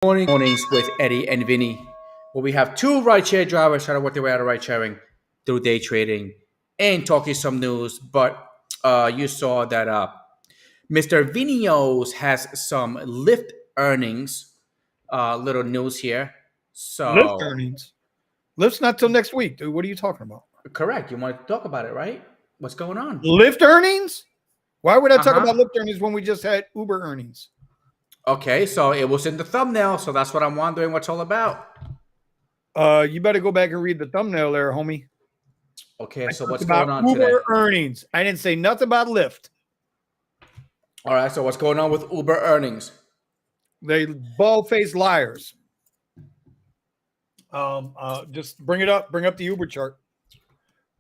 Mornings with Eddie and Vinny, where we have two rideshare drivers trying to work their way out of ride sharing through day trading and talking some news. But you saw that Mr. Vinios has some Lyft earnings. Little news here. Lyft So earnings. Lyft's not till next week, dude. What are you talking about? correct. You want to talk about it, right? What's going on? Lyft earnings? Why would I Uh talk about huh. Lyft earnings when we just had Uber earnings? Okay, so it was in the thumbnail, so that's what I'm wondering what's all about. You better go back and read the thumbnail there, homie. Okay, I so talked what's going about on today? Uber earnings. I didn't say nothing about Lyft. All right, so what's going on with Uber earnings? They bald-faced liars. Just bring it up. Bring up the Uber chart.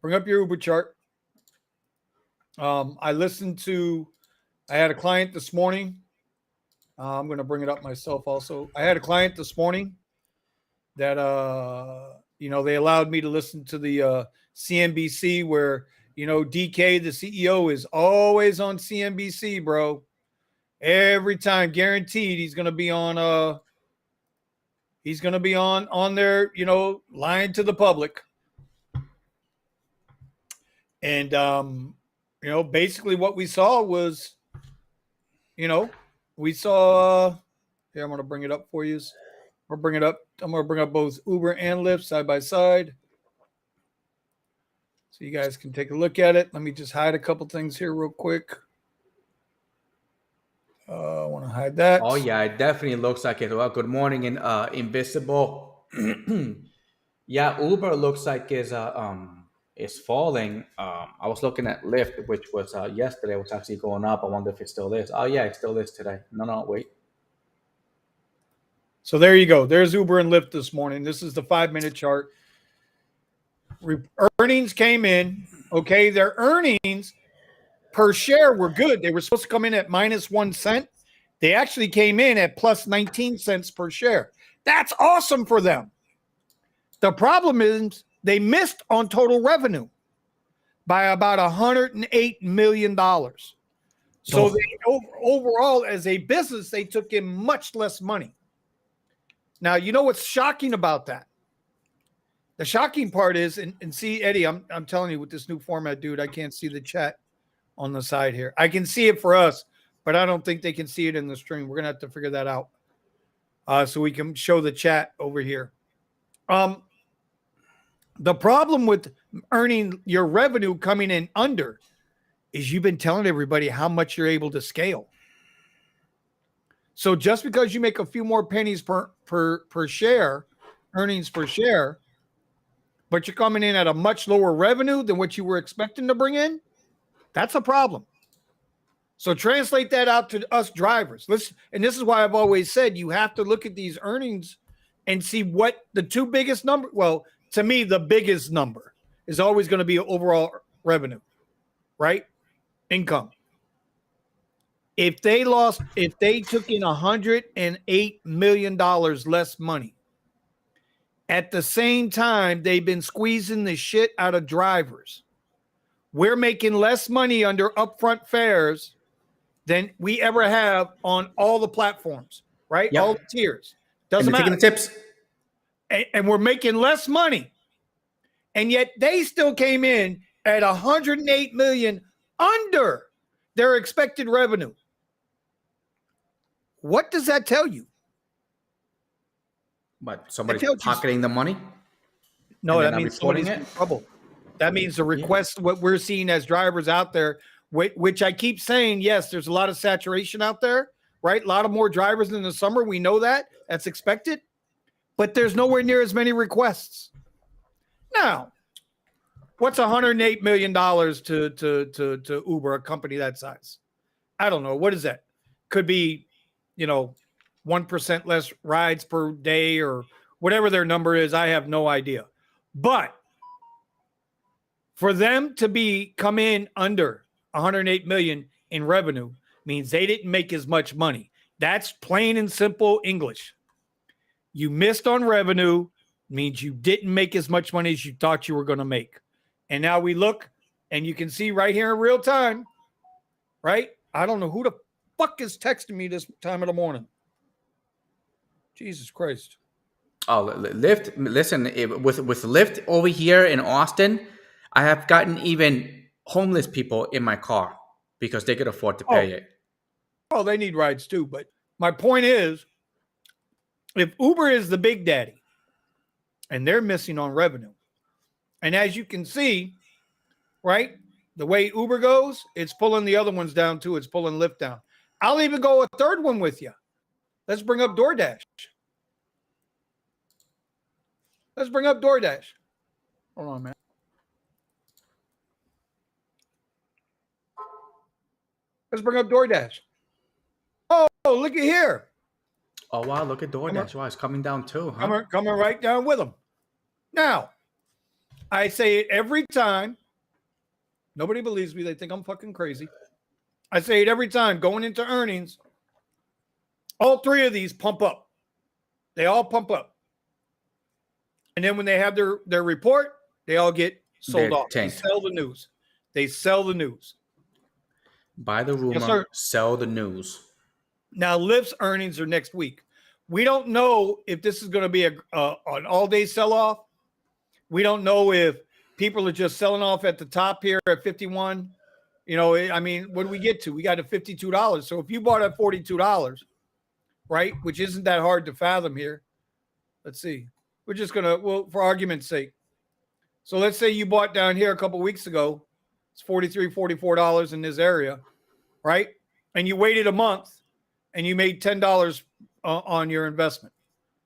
Bring up your Uber chart. I listened to. I had a client this morning. I'm going to bring it up myself also. I had a client this morning that they allowed me to listen to the CNBC where DK the CEO is always on CNBC, bro. Every time, guaranteed, he's gonna be on there, lying to the public. And basically what we saw was, we saw here, I'm gonna bring it up for you. I'm gonna bring up both Uber and Lyft side by side. So you guys can take a look at it. Let me just hide a couple things here real quick. I want to hide that. Oh yeah, it definitely looks like it. Well, good morning in Invisible. Yeah, Uber looks like is falling. I was looking at Lyft, which was yesterday was actually going up. I wonder if it still is. Oh yeah, it still is today. No, wait. So there you go. There's Uber and Lyft this morning. This is the 5-minute chart. Earnings came in. Okay, their earnings per share were good. They were supposed to come in at -1 cent. They actually came in at plus 19 cents per share. That's awesome for them. The problem is they missed on total revenue by about $108 million. So overall, as a business, they took in much less money. Now, you know what's shocking about that? The shocking part is, and see, Eddie, I'm telling you, with this new format, dude, I can't see the chat on the side here. I can see it for us, but I don't think they can see it in the stream. We're gonna have to figure that out so we can show the chat over here. The problem with earning your revenue coming in under is you've been telling everybody how much you're able to scale. So just because you make a few more pennies per share, earnings per share, but you're coming in at a much lower revenue than what you were expecting to bring in, that's a problem. So translate that out to us drivers. And this is why I've always said you have to look at these earnings and see what the two biggest number. Well, to me, the biggest number is always going to be overall revenue, right? Income. If they took in $108 million less money, at the same time, they've been squeezing the shit out of drivers. We're making less money under upfront fares than we ever have on all the platforms, right? Yep. All the tiers. And Doesn't they're taking matter. the tips. And we're making less money. And yet they still came in at 108 million under their expected revenue. What does that tell you? But somebody's pocketing the money. No, that means somebody's in trouble. That means the requests, what we're seeing as drivers out there, which I keep saying, yes, there's a lot of saturation out there, right? A lot of more drivers in the summer. We know that. That's expected. But there's nowhere near as many requests. Now, what's $108 million to Uber, a company that size? I don't know. What is that? Could be, 1% less rides per day or whatever their number is. I have no idea. But for them to come in under 108 million in revenue means they didn't make as much money. That's plain and simple English. You missed on revenue means you didn't make as much money as you thought you were going to make. And now we look and you can see right here in real time, right? I don't know who the fuck is texting me this time of the morning. Jesus Christ. Oh, Lyft. Listen, with Lyft over here in Austin, I have gotten even homeless people in my car because they could afford to Oh, pay it. well, they need rides too. But my point is, if Uber is the big daddy and they're missing on revenue, and as you can see, right, the way Uber goes, it's pulling the other ones down too. It's pulling Lyft down. I'll even go a third one with you. Let's bring up DoorDash. Let's bring up DoorDash. Hold on, man. Let's bring up DoorDash. Oh, look at here. Oh wow, look at DoorDash. Wow, it's coming down too, huh? Coming right down with them. Now, I say it every time. Nobody believes me. They think I'm fucking crazy. I say it every time going into earnings. All three of these pump up. They all pump up. And then when they have their report, they all get sold off. They sell the news. They sell the news. Buy the rumor, sell the news. Now, Lyft's earnings are next week. We don't know if this is going to be an all-day sell-off. We don't know if people are just selling off at the top here at 51. You know, I mean, what do we get to? We got to $52. So if you bought at $42, right, which isn't that hard to fathom here. Let's see. We're just going to, well, for argument's sake. So let's say you bought down here a couple weeks ago. It's $43, $44 in this area, right? And you waited a month and you made $10 on your investment.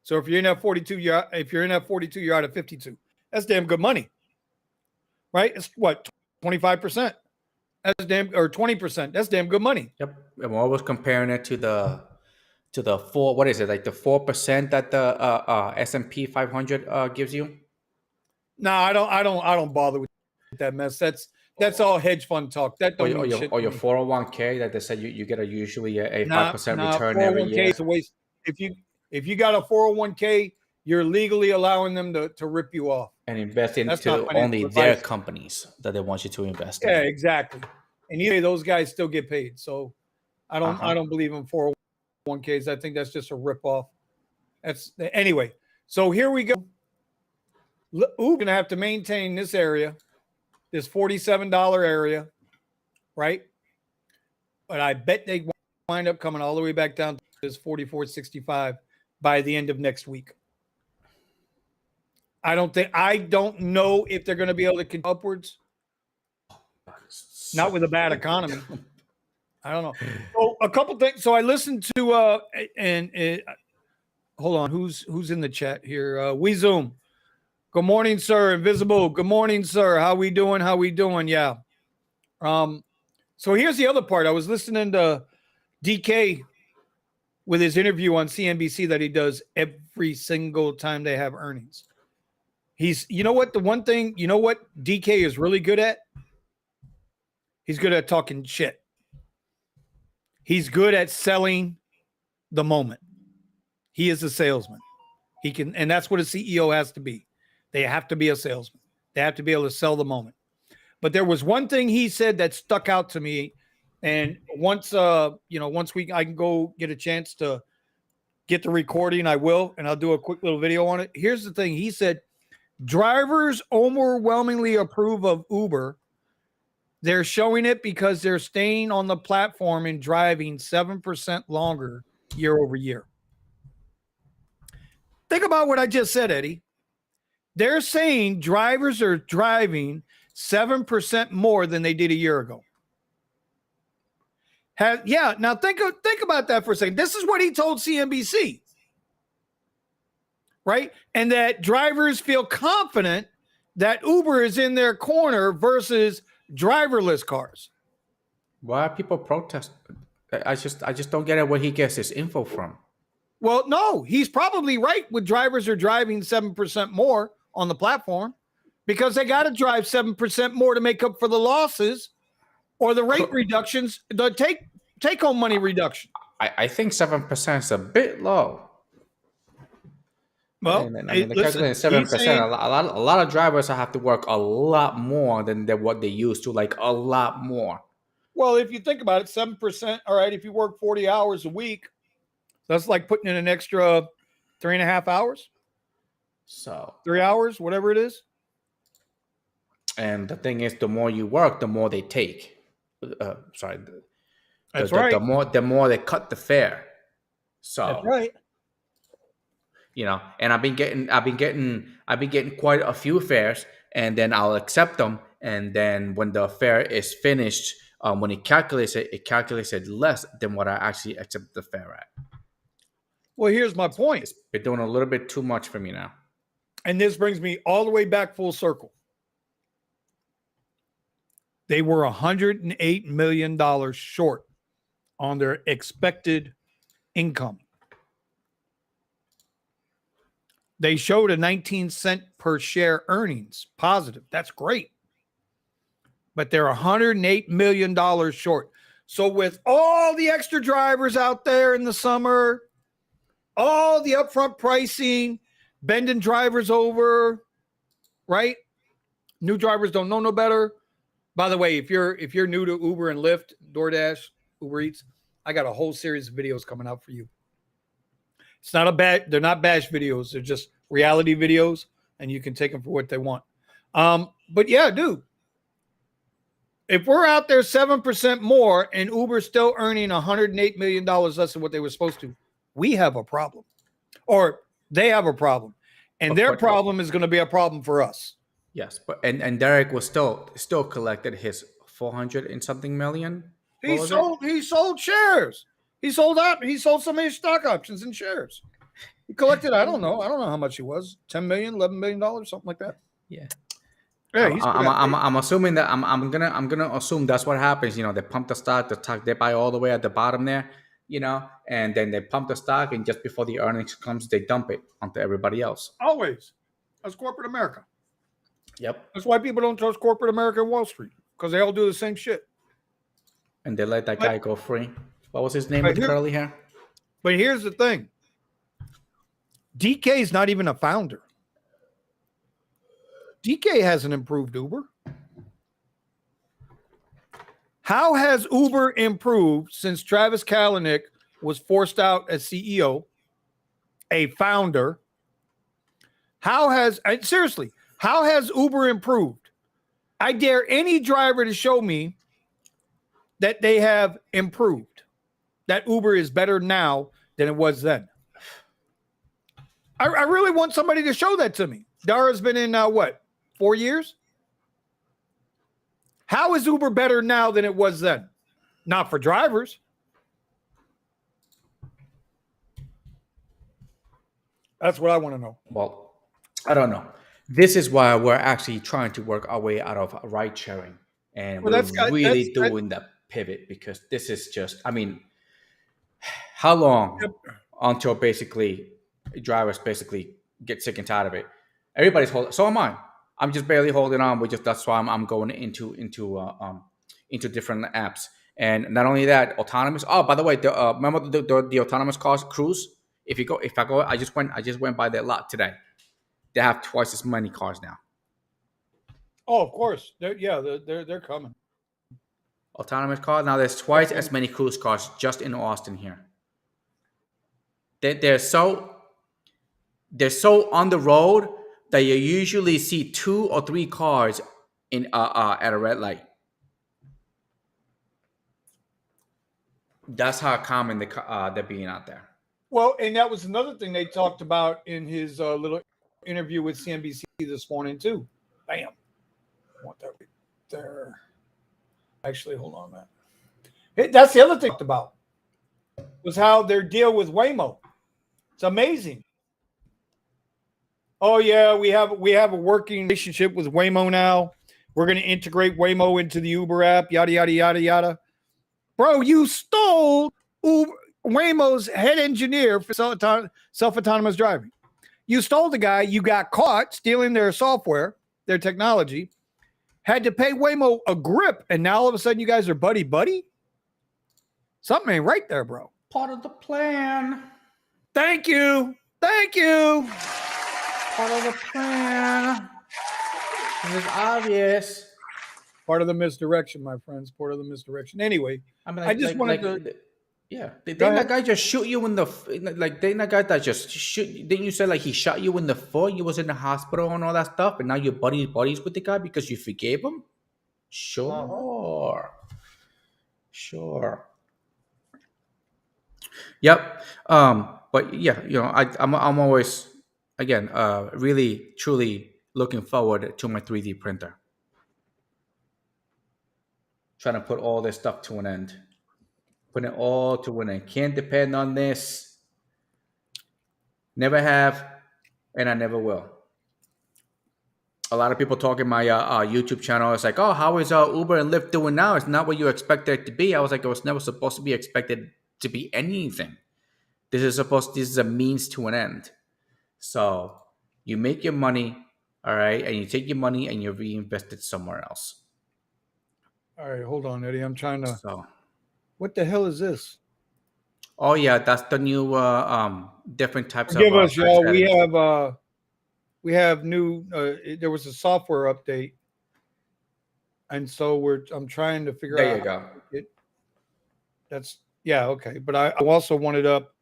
So if you're in that 42, you're out at 52. That's damn good money, right? It's what, 25%? That's damn, or 20%. That's damn good money. Yep. I'm always comparing it to the 4. What is it, like the 4% that the S&P 500 gives you? No, I don't bother with that mess. That's all hedge fund talk. That don't mean shit. Or your 401k that they said you get usually a 5% return every year. 401k is a waste. If you got a 401k, you're legally allowing them to rip you off and invest into only their companies that they want you to invest in. Yeah, exactly. And either those guys still get paid. So I don't believe in 401ks. I think that's just a rip off. Anyway. So here we go. We're gonna have to maintain this area, this $47 area, right? But I bet they wind up coming all the way back down to this $44.65 by the end of next week. I don't know if they're going to be able to continue upwards. Not with a bad economy. I don't know. So a couple things. So I listened to hold on. Who's in the chat here? We Zoom. Good morning, sir. Invisible. Good morning, sir. How we doing? Yeah. So here's the other part. I was listening to DK with his interview on CNBC that he does every single time they have earnings. You know what DK is really good at? He's good at talking shit. He's good at selling the moment. He is a salesman. And that's what a CEO has to be. They have to be a salesman. They have to be able to sell the moment. But there was one thing he said that stuck out to me. And once I can go get a chance to get the recording, I will, and I'll do a quick little video on it. Here's the thing. He said, drivers overwhelmingly approve of Uber. They're showing it because they're staying on the platform and driving 7% longer year over year. Think about what I just said, Eddie. They're saying drivers are driving 7% more than they did a year ago. Now think about that for a second. This is what he told CNBC, right? And that drivers feel confident that Uber is in their corner versus driverless cars. Why are people protesting? I just don't get it where he gets his info from. Well, no, he's probably right with drivers are driving 7% more on the platform because they got to drive 7% more to make up for the losses or the rate reductions, the take home money reduction. I think 7% is a bit low. Well, the calculating 7%. A lot of drivers have to work a lot more than what they used to, like a lot more. Well, if you think about it, 7%. All right, if you work 40 hours a week, that's like putting in an extra 3.5 hours. So 3 hours, whatever it is. and the thing is, the more you work, the more they take. Sorry, That's right. the more they cut the fare. That's So right. and I've been getting quite a few fares, and then I'll accept them, and then when the fare is finished, when it calculates it less than what I actually accept the fare at. Well, here's my point. It's been doing a little bit too much for me now. And this brings me all the way back full circle. They were $108 million short on their expected income. They showed a 19-cent per share earnings positive. That's great. But they're $108 million short. So with all the extra drivers out there in the summer, all the upfront pricing, bending drivers over, right? New drivers don't know no better. By the way, if you're new to Uber and Lyft, DoorDash, Uber Eats, I got a whole series of videos coming out for you. It's not they're not bash videos. They're just reality videos, and you can take them for what they want. But yeah, dude, if we're out there 7% more and Uber's still earning $108 million less than what they were supposed to, we have a problem. Or they have a problem. And their problem is going to be a problem for us. Yes, but and Derek was still collected his 400 and something million. He sold shares. He sold some of his stock options and shares. He collected, I don't know how much he was, 10 million, $11 million, something like that. Yeah. Yeah, I'm assuming that I'm gonna assume that's what happens. They pump the stock, they buy all the way at the bottom there, and then they pump the stock, and just before the earnings comes, they dump it onto everybody else. Always. That's corporate America. Yep. That's why people don't trust corporate America and Wall Street, because they all do the same shit. And they let that guy go free. What was his name with the curly hair? But here's the thing. DK is not even a founder. DK hasn't improved Uber. How has Uber improved since Travis Kalanick was forced out as CEO, a founder? Seriously, how has Uber improved? I dare any driver to show me that they have improved, that Uber is better now than it was then. I really want somebody to show that to me. Dara's been in 4 years? How is Uber better now than it was then? Not for drivers. That's what I want to know. Well, I don't know. This is why we're actually trying to work our way out of ride sharing. And we're really doing the pivot, because this is just, how long until basically drivers basically get sick and tired of it? Everybody's holding. So am I. I'm just barely holding on. That's why I'm going into different apps. And not only that, autonomous. Oh, by the way, remember the autonomous cars cruise? I just went by that lot today. They have twice as many cars now. Oh, of course. They're coming. Autonomous cars now. There's twice as many cruise cars just in Austin here. They're so on the road that you usually see 2 or 3 cars in at a red light. That's how common they're being out there. Well, and that was another thing they talked about in his little interview with CNBC this morning too. Bam. I want that right there. Actually, hold on, man. That's the other thing I talked about, was how their deal with Waymo. It's amazing. Oh yeah, we have a working relationship with Waymo now. We're going to integrate Waymo into the Uber app. Yada yada yada yada. Bro, you stole Waymo's head engineer for self-autonomous driving. You stole the guy. You got caught stealing their software, their technology. Had to pay Waymo a grip, and now all of a sudden you guys are buddy-buddy? Something ain't right there, bro. Part of the plan. Thank you. Thank you. Part of the plan. This is obvious. Part of the misdirection, my friends. Part of the misdirection. Anyway, I just wanted to. Yeah, Go didn't ahead. that guy just shoot you in the like? Didn't that guy that just shoot? Didn't you say like he shot you in the foot? You was in the hospital and all that stuff, and now you're buddies with the guy because you forgave him. Uh-huh. Sure, sure. Yep. But yeah, I'm always again really truly looking forward to my 3D printer. Trying to put all this stuff to an end. Putting it all to an end. Can't depend on this. Never have, and I never will. A lot of people talk in my YouTube channel. It's like, oh, how is Uber and Lyft doing now? It's not what you expected it to be. I was like, it was never supposed to be expected to be anything. This is a means to an end. So you make your money, all right, and you take your money and you reinvest it somewhere else. All right, hold on, Eddie. I'm trying to. So, What the hell is this? oh yeah, that's the new different types of Forgive us, price y'all. settings. We have new. There was a software update, and so I'm trying to figure There out you how go. to make it. That's yeah, okay. But I also wanted up.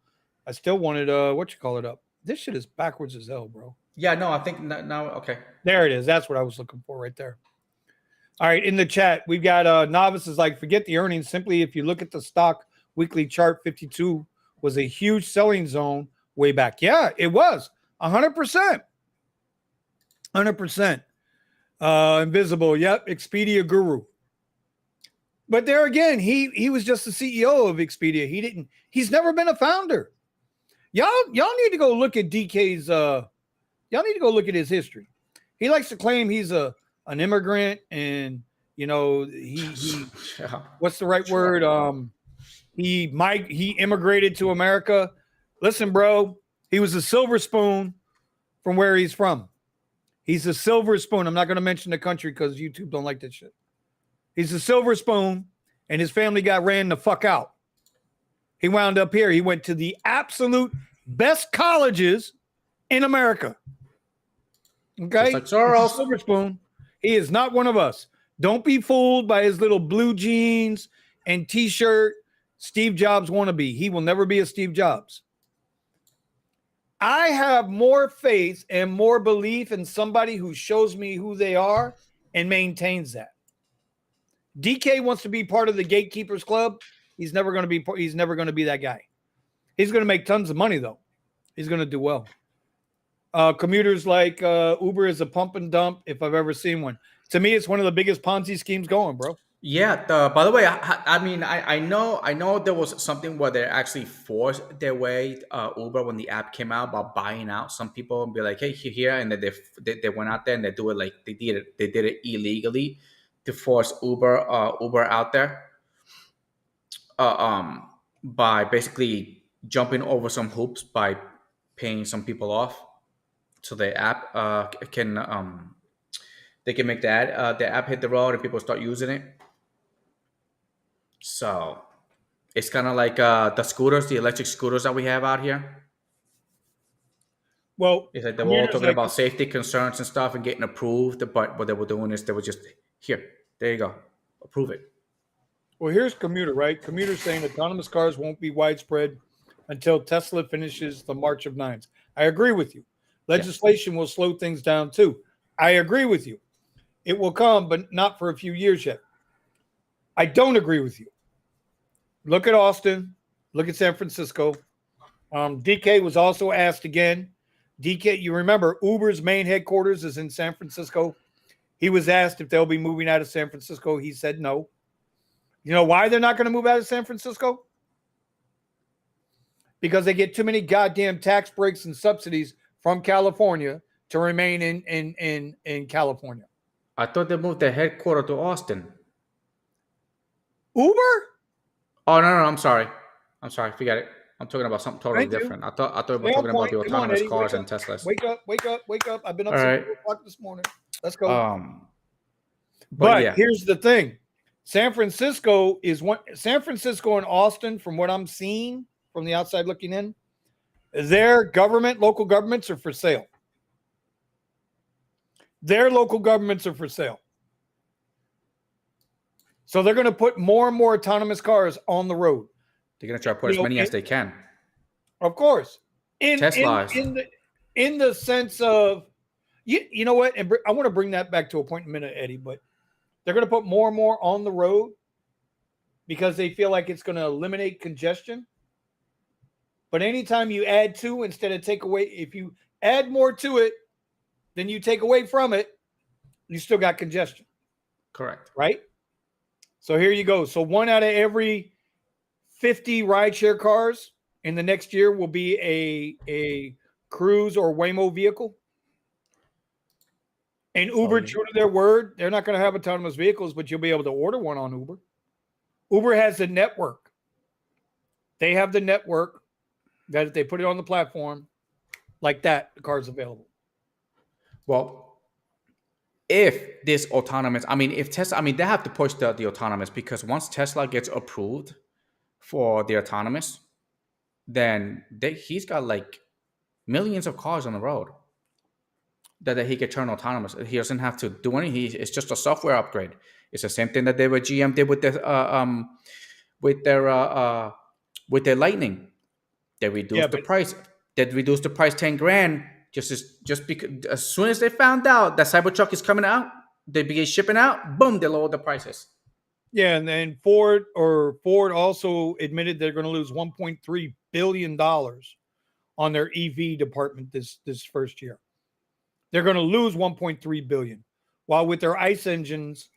I still wanted what you call it up. This shit is backwards as hell, bro. Yeah, no, I think now okay. There it is. That's what I was looking for right there. All right, in the chat, we've got novices like forget the earnings. Simply, if you look at the stock weekly chart, 52 was a huge selling zone way back. Yeah, it was 100%. 100%. Invisible. Yep. Expedia guru. But there again, he was just the CEO of Expedia. He's never been a founder. Y'all need to go look at DK's y'all need to go look at his history. He likes to claim he's an immigrant and he Yeah. what's the right word? He immigrated to America. Listen, bro, he was a silver spoon from where he's from. He's a silver spoon. I'm not going to mention the country because YouTube don't like that shit. He's a silver spoon, and his family got ran the fuck out. He wound up here. He went to the absolute best colleges in America. Okay? Just like Soros. Silver spoon. He is not one of us. Don't be fooled by his little blue jeans and t-shirt. Steve Jobs wannabe. He will never be a Steve Jobs. I have more faith and more belief in somebody who shows me who they are and maintains that. DK wants to be part of the gatekeepers club. He's never going to be that guy. He's going to make tons of money though. He's going to do well. Commuters like Uber is a pump and dump if I've ever seen one. To me, it's one of the biggest Ponzi schemes going, bro. Yeah. By the way, I know there was something where they actually forced their way Uber when the app came out about buying out some people and be like, hey, here, and then they went out there and they do it like they did it illegally to force Uber out there by basically jumping over some hoops by paying some people off so the app can they can make the app hit the road and people start using it. So it's kind of like the electric scooters that we have out here. Well, It's like they were all talking about safety concerns and stuff and getting approved, but what they were doing is they were just here. There you go, approve it. Well, here's Commuter, right? Commuter saying autonomous cars won't be widespread until Tesla finishes the March of Nines. I agree with you. Legislation will slow things down too. I agree with you. It will come, but not for a few years yet. I don't agree with you. Look at Austin. Look at San Francisco. DK was also asked again. DK, you remember Uber's main headquarters is in San Francisco. He was asked if they'll be moving out of San Francisco. He said no. You know why they're not going to move out of San Francisco? Because they get too many goddamn tax breaks and subsidies from California to remain in California. I thought they moved their headquarters to Austin. Uber? Oh no, I'm sorry. Forget it. I'm talking about something totally different. I thought we were talking about the autonomous cars and Teslas. Wake up. I've been up since 4 o'clock this morning. Let's go. But yeah. Here's the thing. San Francisco and Austin, from what I'm seeing from the outside looking in, their local governments are for sale. Their local governments are for sale. So they're going to put more and more autonomous cars on the road. They're gonna try to put as many as they can. Of course, Tesla is. In the sense of you know what, and I want to bring that back to a point in a minute, Eddie. But they're going to put more and more on the road because they feel like it's going to eliminate congestion. But anytime you add to instead of take away, if you add more to it than you take away from it, you still got congestion. Correct. Right? So here you go. So 1 out of every 50 rideshare cars in the next year will be a Cruise or Waymo vehicle. And Uber, true to their word, they're not going to have autonomous vehicles, but you'll be able to order one on Uber. Uber has a network. They have the network that if they put it on the platform, like that, the car's available. Well, if this autonomous, if Tesla, they have to push the autonomous, because once Tesla gets approved for the autonomous, then he's got like millions of cars on the road that he could turn autonomous. He doesn't have to do anything. It's just a software upgrade. It's the same thing that GM did with their Lightning. They reduced the price. They reduced the price $10,000 just because as soon as they found out that Cybertruck is coming out, they begin shipping out. Boom, they lowered the prices. Yeah, and then Ford also admitted they're going to lose $1.3 billion on their EV department this first year. They're going to lose $1.3 billion, while with their ICE engines,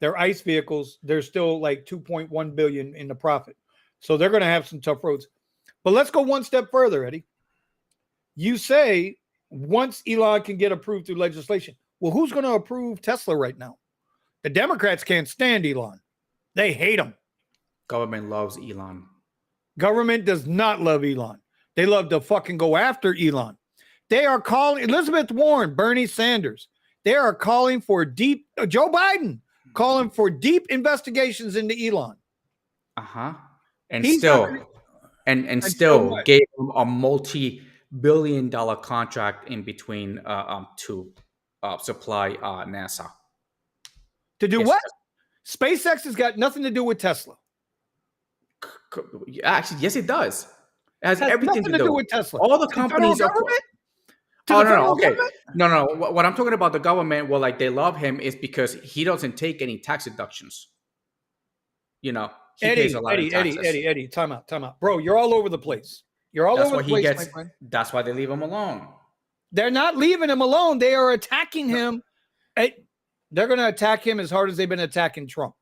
their ICE vehicles, they're still like $2.1 billion in the profit. So they're going to have some tough roads. But let's go one step further, Eddie. You say once Elon can get approved through legislation, well, who's going to approve Tesla right now? The Democrats can't stand Elon. They hate him. Government loves Elon. Government does not love Elon. They love to fucking go after Elon. They are calling Elizabeth Warren, Bernie Sanders. They are calling for Joe Biden calling for deep investigations into Elon. And still gave him a multi-billion-dollar contract in between to supply NASA. To do what? SpaceX has got nothing to do with Tesla. Actually, yes, it does. It has everything to do with Tesla. All the companies are. No. Okay. No. What I'm talking about, the government, well, like they love him is because he doesn't take any tax deductions. He pays a lot of taxes. Eddie, time out. Bro, you're all over the place. You're all over the place, my friend. That's why they leave him alone. They're not leaving him alone. They are attacking him. They're going to attack him as hard as they've been attacking Trump.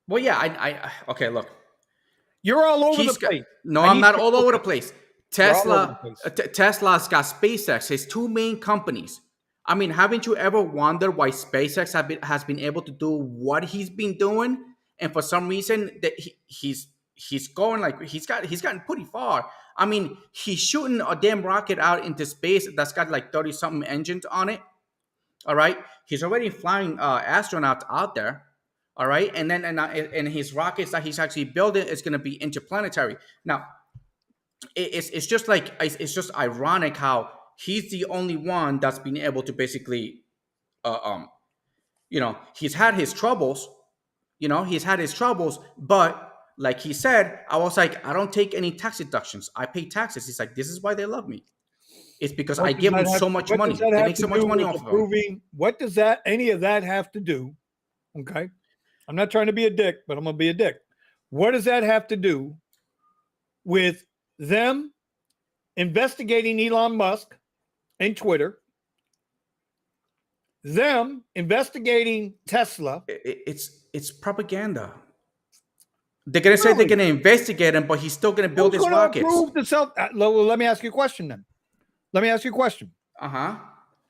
Well, yeah, okay, look. You're all over the place. No, I'm not all over the place. Tesla's got SpaceX, his two main companies. Haven't you ever wondered why SpaceX has been able to do what he's been doing? And for some reason that he's going like he's gotten pretty far. He's shooting a damn rocket out into space that's got like 30-something engines on it. All right, he's already flying astronauts out there. All right, and then and his rockets that he's actually building is going to be interplanetary. Now, it's just ironic how he's the only one that's been able to basically, he's had his troubles. But like he said, I was like, I don't take any tax deductions. I pay taxes. He's like, this is why they love me. It's because I give them so much money. They make so much money off of them. What does any of that have to do? Okay. I'm not trying to be a dick, but I'm going to be a dick. What does that have to do with them investigating Elon Musk and Twitter? Them investigating Tesla? It's propaganda. They're going to say they're going to investigate him, but he's still going to build his rockets. Let me ask you a question then.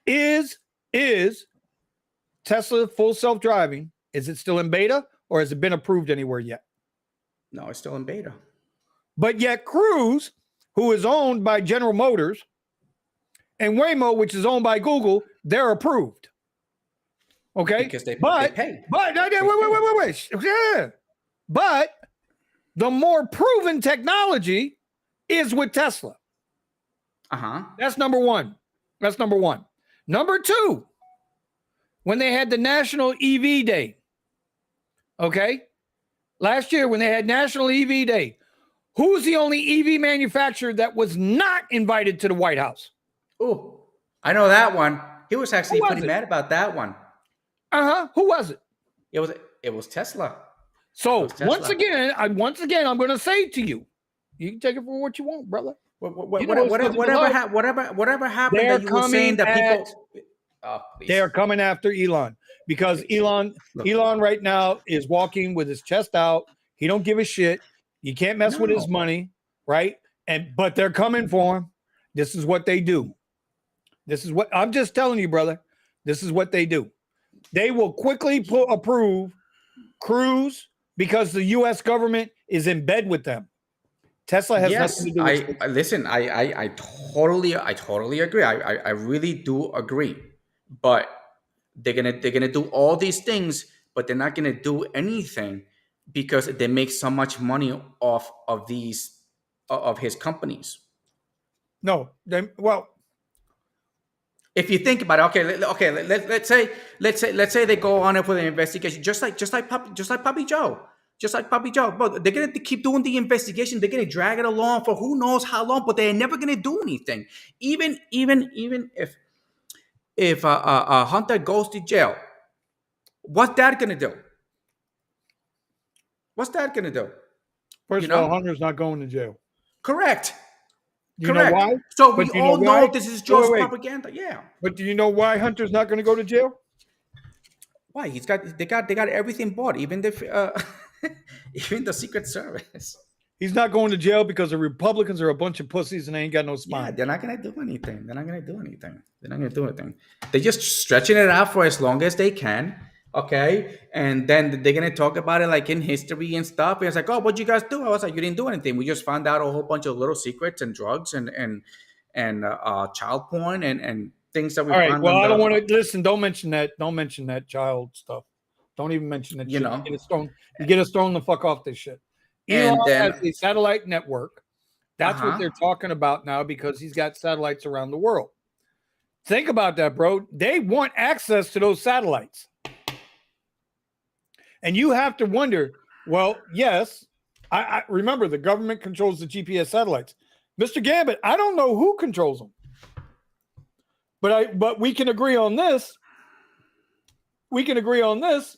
Is Tesla full self-driving? Is it still in beta, or has it been approved anywhere yet? No, it's still in beta. But yet Cruise, who is owned by General Motors, and Waymo, which is owned by Google, they're approved. Okay? Because they pay. Wait. Yeah. But the more proven technology is with Tesla. That's number one. Number two, when they had the National EV Day, okay? Last year, when they had National EV Day, Who's the only EV manufacturer that was not invited to the White House? Oh, I know that one. He was Who actually was pretty it? mad about that one. Who was it? It was Tesla. It So was Tesla. I'm going to say to you, you can take it for what you want, brother. You know, Whatever happened they're that you were saying coming that at. people. Oh, They please, are coming after Elon because please. Look, Elon right now is walking with his chest out. He don't give a shit. You can't mess with his no. money, right? But they're coming for him. This is what they do. This is what I'm just telling you, brother. This is what they do. They will quickly approve Cruise because the U.S. government is in bed with them. Tesla has nothing Yes, to do with it. listen. I totally agree. I really do agree. But they're gonna do all these things, but they're not gonna do anything because they make so much money off of these of his companies. No, If you think about it, let's say they go on it with an investigation, just like Puppy Joe. But they're gonna keep doing the investigation. They're gonna drag it along for who knows how long, but they're never gonna do anything. Even if Hunter goes to jail, what's that gonna do? What's that gonna do? You first of all, know? Hunter's not going to jail. Correct. Do you know Correct. why? So we But do you know all know why? this is Wait, just wait, wait. propaganda. Yeah. But do you know why Hunter's not going to go to jail? Why? They got everything bought, even the even the Secret Service. He's not going to jail because the Republicans are a bunch of pussies and they ain't got no Yeah, spine. they're not gonna do anything. They're not gonna do anything. They're not gonna do anything. They're just stretching it out for as long as they can. Okay, and then they're gonna talk about it like in history and stuff. And it's like, oh, what'd you guys do? I was like, you didn't do anything. We just found out a whole bunch of little secrets and drugs and child porn and things that we All right. found Well, on I don't the, want to listen. Don't mention that. Don't mention that child stuff. Don't even mention that you shit. know, You get us thrown the fuck off this shit. Elon and has then a satellite network. That's what uh-huh. they're talking about now because he's got satellites around the world. Think about that, bro. They want access to those satellites. And you have to wonder, well, yes, I remember the government controls the GPS satellites. Mr. Gambit, I don't know who controls them. But we can agree on this. We can agree on this.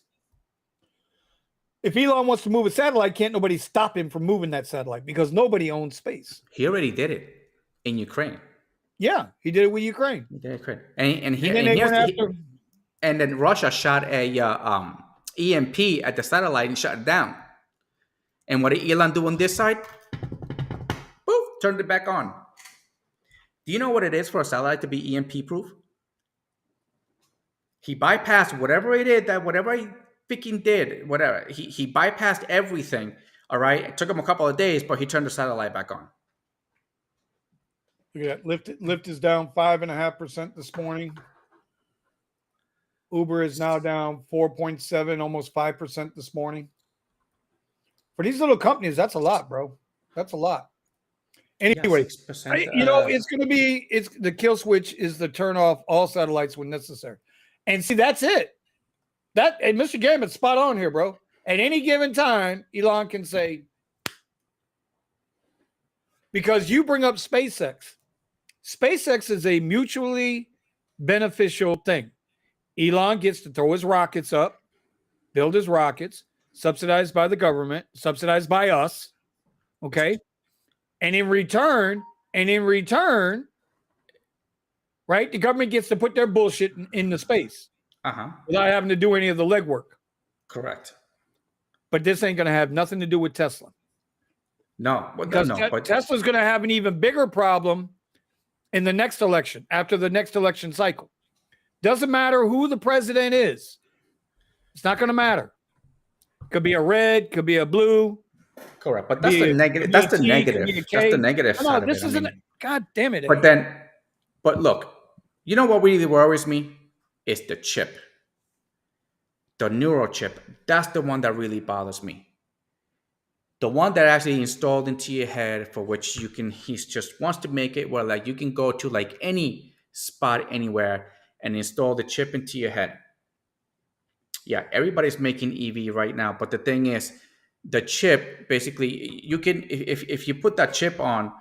If Elon wants to move a satellite, can't nobody stop him from moving that satellite because nobody owns space. He already did it in Ukraine. Yeah, he did it with Ukraine. He did it Ukraine. And here then and they here's went after. and then Russia shot a EMP at the satellite and shut it down. And what did Elon do on this side? Boop, turned it back on. Do you know what it is for a satellite to be EMP proof? He bypassed whatever it is that whatever he freaking did, whatever. He bypassed everything. All right. It took him a couple of days, but he turned the satellite back on. Look at that. Lyft is down 5.5% this morning. Uber is now down 4.7, almost 5% this morning. For these little companies, that's a lot, bro. That's a lot. Anyway, yeah, 6%, it's going to be, it's the kill switch is to turn off all satellites when necessary. And see, that's it. And Mr. Gambit's spot on here, bro. At any given time, Elon can say, because you bring up SpaceX. SpaceX is a mutually beneficial thing. Elon gets to throw his rockets up, build his rockets, subsidized by the government, subsidized by us. Okay. And in return, right, the government gets to put their bullshit in the space without having to do any of the legwork. Correct. But this ain't going to have nothing to do with Tesla. No, because Tesla's going to have an even bigger problem in the next election, after the next election cycle. Doesn't matter who the president is. It's not going to matter. Could be a red, could be a blue. Correct, but that's the negative. That's the negative. That's the negative side of it. This isn't. God damn it! But look, you know what really worries me is the chip, the neural chip. That's the one that really bothers me. The one that actually installed into your head, for which you can. He just wants to make it where like you can go to like any spot anywhere and install the chip into your head. Yeah, everybody's making EV right now, but the thing is, the chip basically you can if you put that chip on,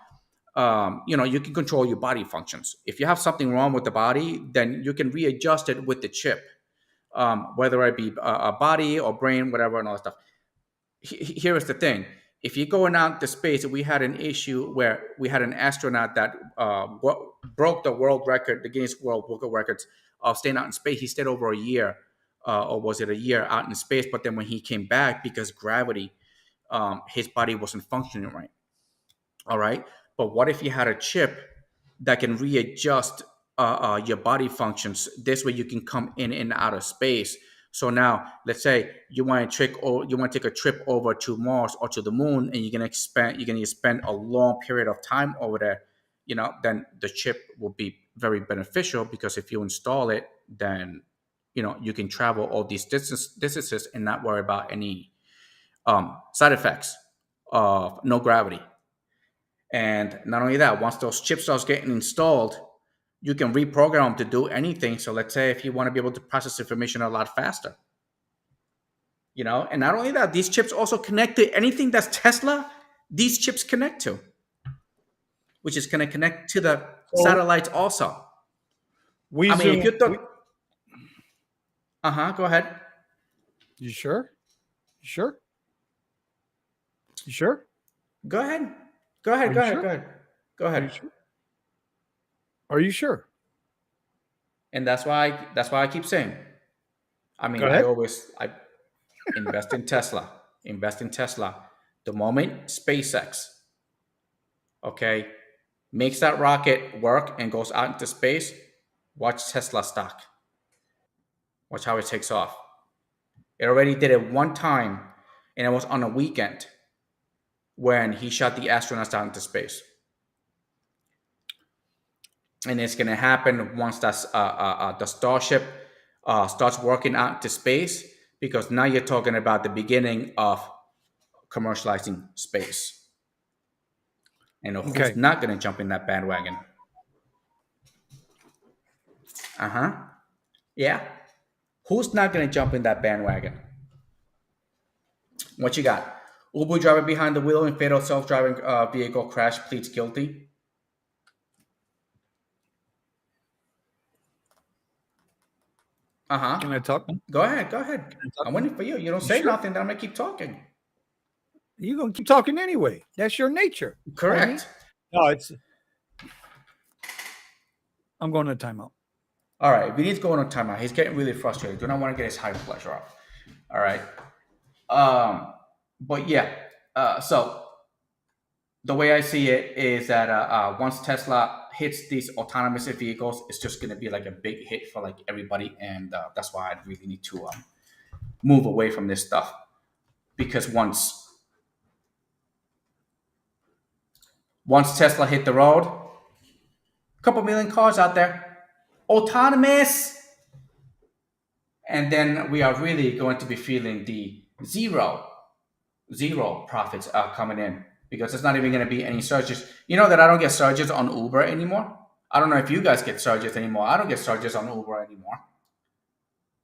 you can control your body functions. If you have something wrong with the body, then you can readjust it with the chip, whether it be a body or brain, whatever, and all that stuff. Here is the thing: if you're going out to space, we had an issue where we had an astronaut that broke the world record, the Guinness World Book of Records, of staying out in space. He stayed over a year, or was it a year out in space? But then when he came back, because gravity, his body wasn't functioning right. All right. But what if you had a chip that can readjust your body functions? This way you can come in and out of space. So now, let's say you want to take a trip over to Mars or to the moon, and you're gonna spend a long period of time over there. Then the chip will be very beneficial, because if you install it, then you can travel all these distances and not worry about any side effects of no gravity. And not only that, once those chips start getting installed, you can reprogram them to do anything. So let's say if you want to be able to process information a lot faster, and not only that, these chips also connect to anything that's Tesla. These chips connect to, which is going to connect to the satellites also. If you thought, go ahead. You sure? You sure? You sure? Go ahead. Go ahead. Go ahead. Sure? Go ahead. Go ahead. Are you sure? And that's why I keep saying. I invest in Tesla. Invest in Tesla. The moment SpaceX, okay, makes that rocket work and goes out into space, watch Tesla stock. Watch how it takes off. It already did it one time, and it was on a weekend when he shot the astronauts out into space. And it's going to happen once that's the Starship starts working out to space, because now you're talking about the beginning of commercializing space. And who's not going to jump in that bandwagon? Yeah. Who's not going to jump in that bandwagon? What you got? Uber driver behind the wheel in fatal self-driving vehicle crash pleads guilty. Can I talk? Go ahead. Go ahead. I'm waiting for you. You don't say nothing, then I'm going to keep talking. You're going to keep talking anyway. That's your nature. Correct. No, I'm going to timeout. All right. Vinny's going on timeout. He's getting really frustrated. Do not want to get his high pressure up. All right. But yeah. So the way I see it is that once Tesla hits these autonomous vehicles, it's just going to be like a big hit for like everybody, and that's why I really need to move away from this stuff, because once Tesla hit the road, a couple million cars out there, autonomous, and then we are really going to be feeling the zero profits coming in. Because it's not even going to be any surges. You know that I don't get surges on Uber anymore? I don't know if you guys get surges anymore. I don't get surges on Uber anymore.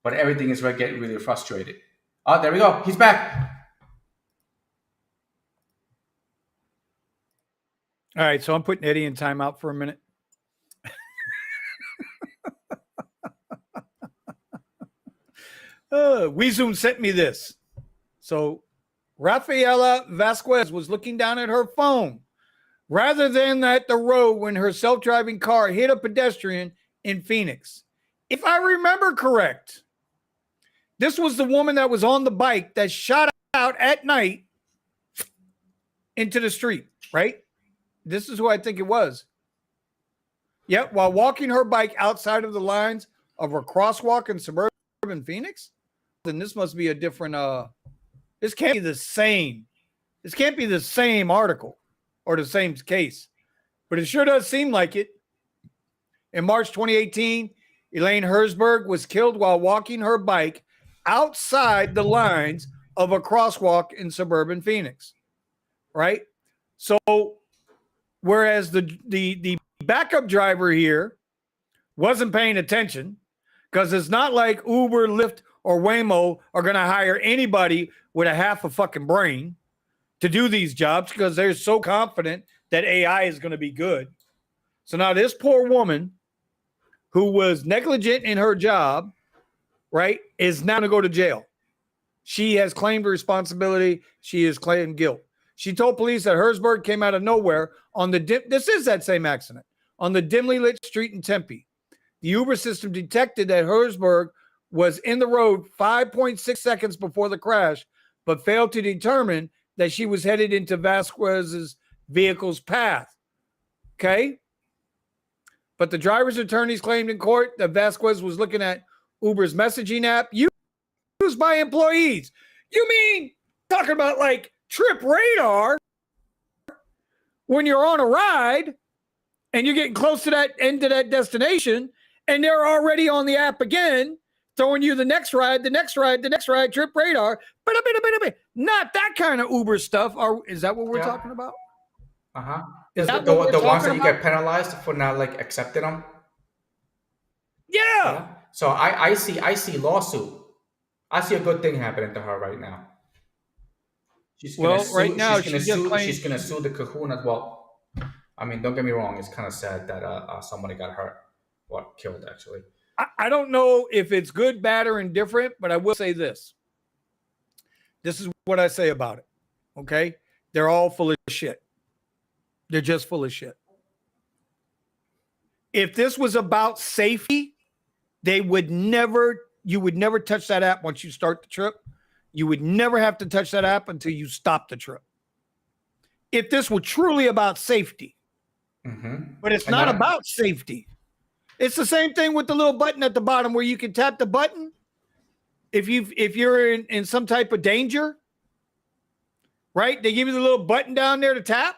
But everything is getting really frustrated. Oh, there we go. He's back. All right, so I'm putting Eddie in timeout for a minute. WeZoom sent me this. So Rafaela Vasquez was looking down at her phone rather than at the road when her self-driving car hit a pedestrian in Phoenix. If I remember correct, this was the woman that was on the bike that shot out at night into the street, right? This is who I think it was. Yep, while walking her bike outside of the lines of a crosswalk in suburban Phoenix. Then this must be a different this can't be the same. This can't be the same article or the same case, but it sure does seem like it. In March 2018, Elaine Herzberg was killed while walking her bike outside the lines of a crosswalk in suburban Phoenix, right? So, whereas the backup driver here wasn't paying attention, because it's not like Uber, Lyft, or Waymo are going to hire anybody with a half a fucking brain to do these jobs because they're so confident that AI is going to be good. So now this poor woman who was negligent in her job, right, is now going to go to jail. She has claimed responsibility. She has claimed guilt. She told police that Herzberg came out of nowhere on this is that same accident, on the dimly lit street in Tempe. The Uber system detected that Herzberg was in the road 5.6 seconds before the crash, but failed to determine that she was headed into Vasquez's vehicle's path. Okay? But the driver's attorneys claimed in court that Vasquez was looking at Uber's messaging app used by employees. You mean talking about like Trip Radar when you're on a ride and you're getting close to that end of that destination and they're already on the app again, throwing you the next ride, Trip Radar. Not that kind of Uber stuff. Is that what we're talking about? Uh-huh. Is that the ones that you get penalized for not like accepting them? Yeah. So I see lawsuit. I see a good thing happening to her right now. She's gonna sue the Kahunas. Well, I mean, don't get me wrong. It's kind of sad that somebody got hurt or killed. Actually, I don't know if it's good, bad, or indifferent, but I will say this. This is what I say about it. Okay, they're all full of shit. They're just full of shit. If this was about safety, you would never touch that app once you start the trip. You would never have to touch that app until you stop the trip. If this were truly about safety, but it's not about safety. It's the same thing with the little button at the bottom where you can tap the button if you're in some type of danger, right? They give you the little button down there to tap.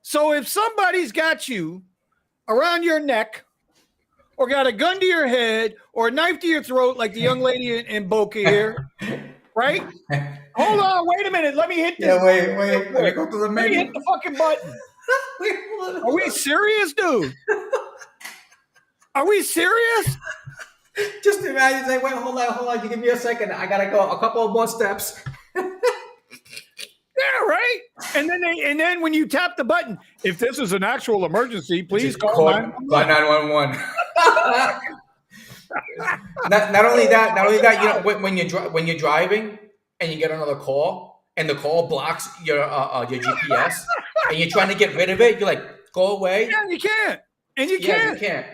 So if somebody's got you around your neck or got a gun to your head or a knife to your throat like the young lady in Boca here, right? Hold on, wait a minute. Let me hit this. Yeah, wait. Let me go to the menu. Let me hit the fucking button. Are we serious, dude? Are we serious? Just imagine saying, wait, hold on. You give me a second. I gotta go a couple of more steps. Yeah, right. And then when you tap the button, if this is an actual emergency, please call 911. Not only that, you know, when you're driving and you get another call and the call blocks your GPS and you're trying to get rid of it, you're like, go away. Yeah, you can't. And you can't.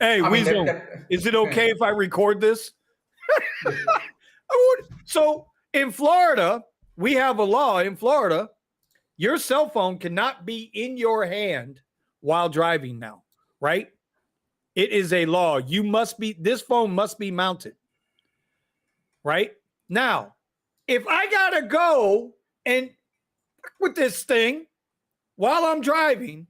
Hey, Weasel, is it okay if I record this? So in Florida, we have a law in Florida. Your cell phone cannot be in your hand while driving now, right? It is a law. This phone must be mounted, right? Now, if I gotta go and with this thing while I'm driving,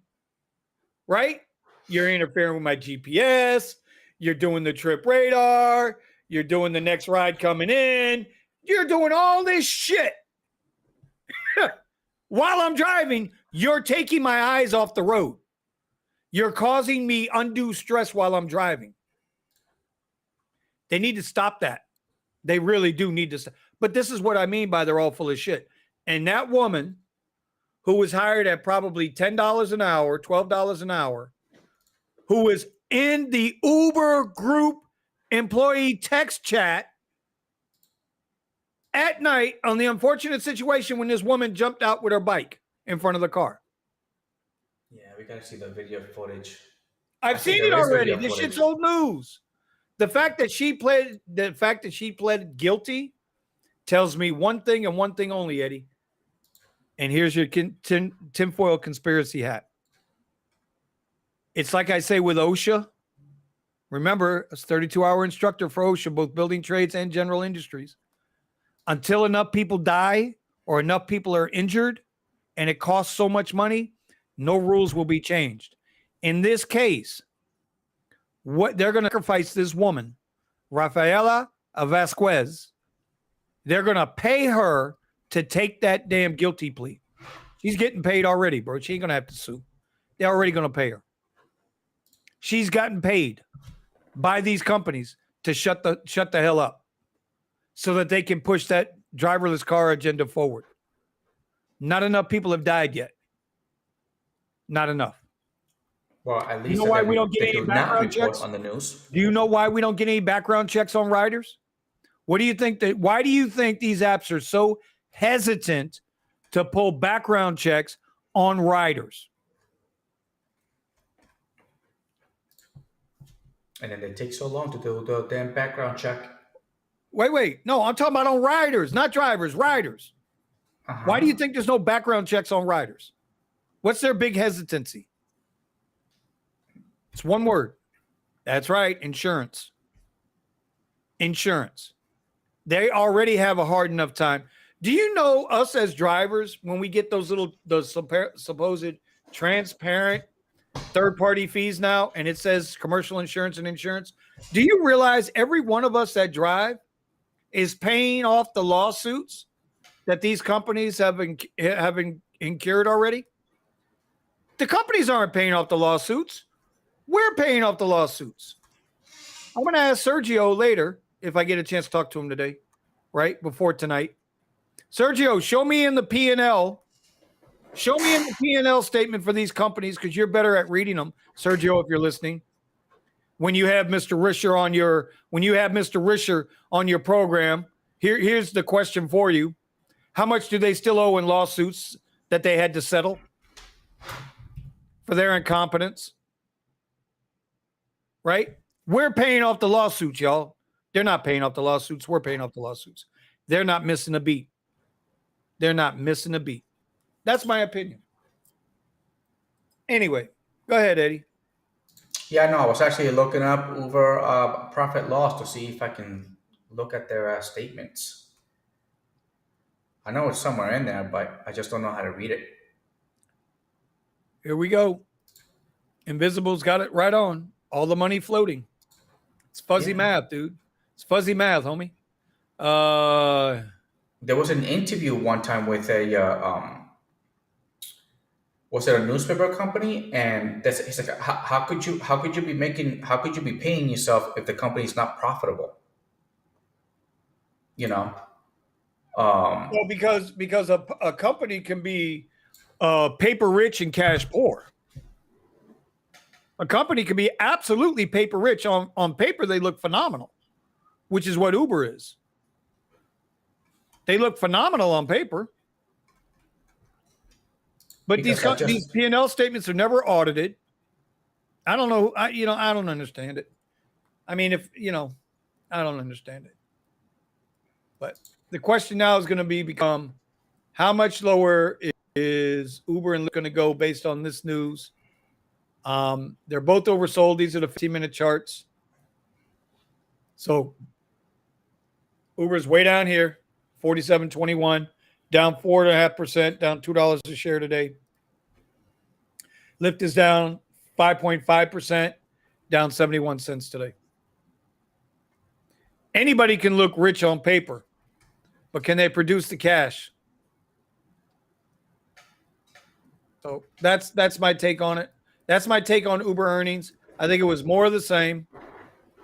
right? You're interfering with my GPS. You're doing the Trip Radar. You're doing the next ride coming in. You're doing all this shit. While I'm driving, you're taking my eyes off the road. You're causing me undue stress while I'm driving. They need to stop that. They really do need to stop. But this is what I mean by they're all full of shit. And that woman who was hired at probably $10 an hour, $12 an hour, who was in the Uber group employee text chat at night on the unfortunate situation when this woman jumped out with her bike in front of the car. Yeah, we gotta see the video footage. I've seen it already. This shit's old news. The fact that she pled guilty tells me one thing and one thing only, Eddie. And here's your tinfoil conspiracy hat. It's like I say with OSHA. Remember, a 32-hour instructor for OSHA, both building trades and general industries. Until enough people die or enough people are injured and it costs so much money, no rules will be changed. In this case, what they're going to sacrifice this woman, Rafaela Vasquez, they're going to pay her to take that damn guilty plea. She's getting paid already, bro. She ain't going to have to sue. They're already going to pay her. She's gotten paid by these companies to shut the hell up. so that they can push that driverless car agenda forward. Not enough people have died yet. Not enough. Well, at least you know why we don't get they any do not background report checks on the news. Do you know why we don't get any background checks on riders? What do you think why do you think these apps are so hesitant to pull background checks on riders? And then they take so long to do the damn background check. Wait. No, I'm talking about on riders, not drivers, riders. Why do you think there's no background checks on riders? What's their big hesitancy? It's one word. That's right, insurance. Insurance. They already have a hard enough time. Do you know us as drivers, when we get those supposed transparent third-party fees now, and it says commercial insurance and insurance, do you realize every one of us that drive is paying off the lawsuits that these companies have incurred already? The companies aren't paying off the lawsuits. We're paying off the lawsuits. I'm going to ask Sergio later if I get a chance to talk to him today, right before tonight. Sergio, show me in the P&L. Show me in the P&L statement for these companies, because you're better at reading them, Sergio, if you're listening. When you have Mr. Risher on your program, here's the question for you. How much do they still owe in lawsuits that they had to settle for their incompetence? Right? We're paying off the lawsuits, y'all. They're not paying off the lawsuits. We're paying off the lawsuits. They're not missing a beat. They're not missing a beat. That's my opinion. Anyway, go ahead, Eddie. Yeah, no, I was actually looking up Uber profit loss to see if I can look at their statements. I know it's somewhere in there, but I just don't know how to read it. Here we go. Invisible's got it right on. All the money floating. It's fuzzy math, dude. It's fuzzy math, homie. There was an interview one time with a was it a newspaper company? And he's like, how could you be paying yourself if the company is not profitable? You know. Well, because a company can be paper rich and cash poor. A company can be absolutely paper rich. On paper, they look phenomenal, which is what Uber is. They look phenomenal on paper. But these P&L statements are never audited. I don't know. I don't understand it. I mean, I don't understand it. But the question now is going to become how much lower is Uber and Lyft going to go based on this news? They're both oversold. These are the 15-minute charts. So Uber's way down here, 47.21, down 4.5%, down $2 a share today. Lyft is down 5.5%, down 71 cents today. Anybody can look rich on paper, but can they produce the cash? So that's my take on it. That's my take on Uber earnings. I think it was more of the same.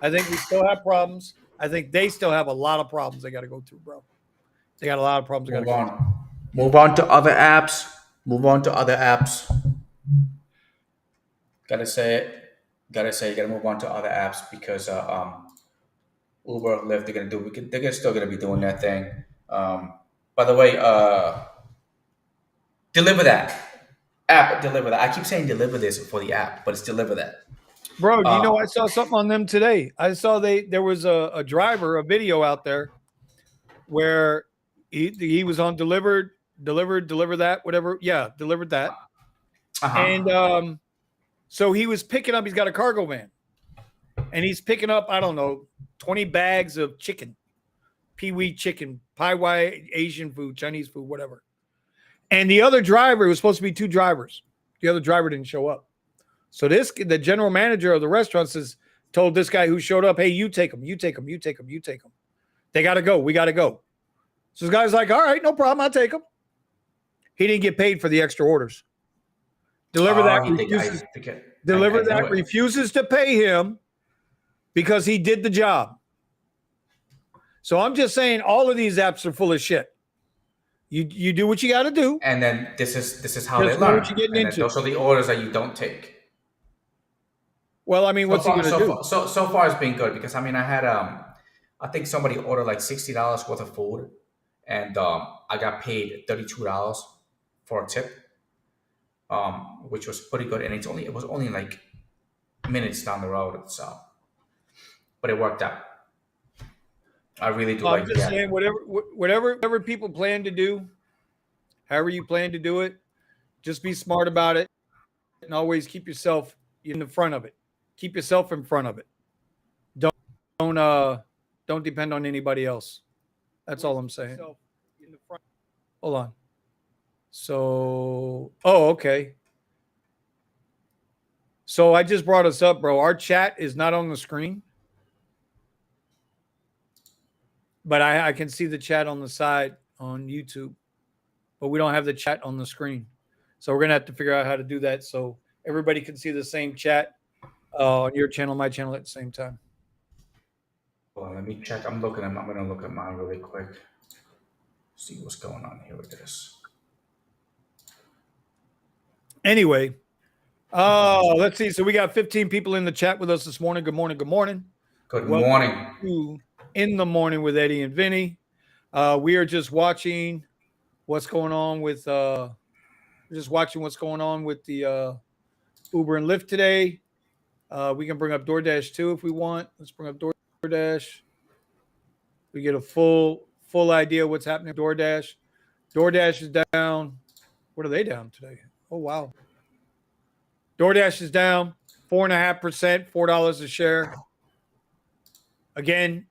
I think we still have problems. I think they still have a lot of problems they got to go through, bro. They got a lot of problems they got to go through. Move on to other apps. Gotta say, you gotta move on to other apps because Uber, Lyft, they're still gonna be doing their thing. By the way, deliver that app. Deliver that. I keep saying deliver this for the app, but it's deliver that. Bro, do you know I saw something on them today? I saw there was a driver, a video out there where he was on deliver that, whatever. Yeah, delivered that. And so he was picking up, he's got a cargo van. And he's picking up, I don't know, 20 bags of chicken, Pee-wee chicken, Pie Asian food, Chinese food, whatever. And the other driver, it was supposed to be two drivers. The other driver didn't show up. So the general manager of the restaurant told this guy who showed up, hey, you take them. They got to go. We got to go. So this guy's like, all right, no problem. I'll take them. He didn't get paid for the extra orders. Deliver that refuses to pay him because he did the job. So I'm just saying all of these apps are full of shit. You do what you got to do. And then this is how they Just know learn. what you're getting And then into. those are the orders that you don't take. Well, I mean, So what's he far, going to do? so far it's been good because I mean I had I think somebody ordered like $60 worth of food, and I got paid $32 for a tip, which was pretty good, and it was only like minutes down the road, so but it worked out. I really do I'm like the just saying, app. whatever people plan to do, however you plan to do it, just be smart about it, and always keep yourself in the front of it. Keep yourself in front of it. Don't don't depend on anybody else. That's all I'm saying. Hold on. So, oh, okay. So I just brought us up, bro. Our chat is not on the screen, but I can see the chat on the side on YouTube, but we don't have the chat on the screen. So we're gonna have to figure out how to do that so everybody can see the same chat on your channel, my channel at the same time. Well, let me check. I'm gonna look at mine really quick. See what's going on here with this. Anyway, let's see. So we got 15 people in the chat with us this morning. Good morning. Good morning. Good Welcome morning. to In the Morning with Eddie and Vinny. We are just watching what's going on with the Uber and Lyft today. We can bring up DoorDash too if we want. Let's bring up DoorDash. We get a full idea of what's happening. DoorDash. DoorDash is down. What are they down today? Oh wow. DoorDash is down 4.5%, $4 a share. Again,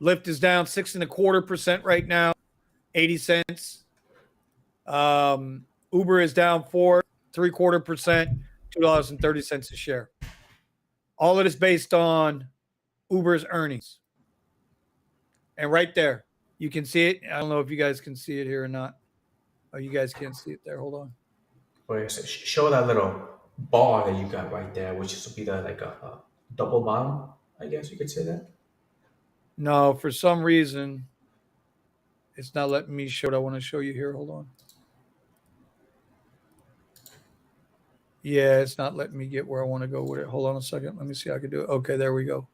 Lyft is down 6.25% right now, 80 cents. Uber is down 4.75%, $2.30 a share. All of it is based on Uber's earnings. And right there, you can see it. I don't know if you guys can see it here or not. Oh, you guys can't see it there. Hold on. Wait, show that little bar that you got right there, which is to be like a double bottom, I guess you could say that. No, for some reason, it's not letting me show what I want to show you here. Hold on. Yeah, it's not letting me get where I want to go with it. Hold on a second. Let me see how I can do it. Okay, there we go.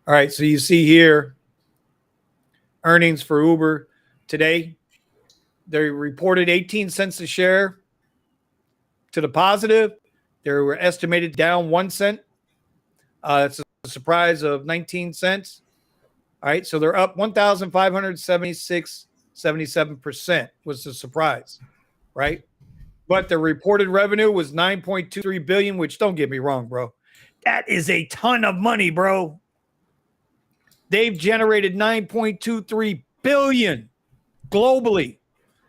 All right, so you see here earnings for Uber today. They reported 18 cents a share to the positive. They were estimated down 1 cent. That's a surprise of 19 cents. All right, so they're up 1,576.77% was the surprise, right? But the reported revenue was 9.23 billion, which don't get me wrong, bro. That is a ton of money, bro. They've generated 9.23 billion globally.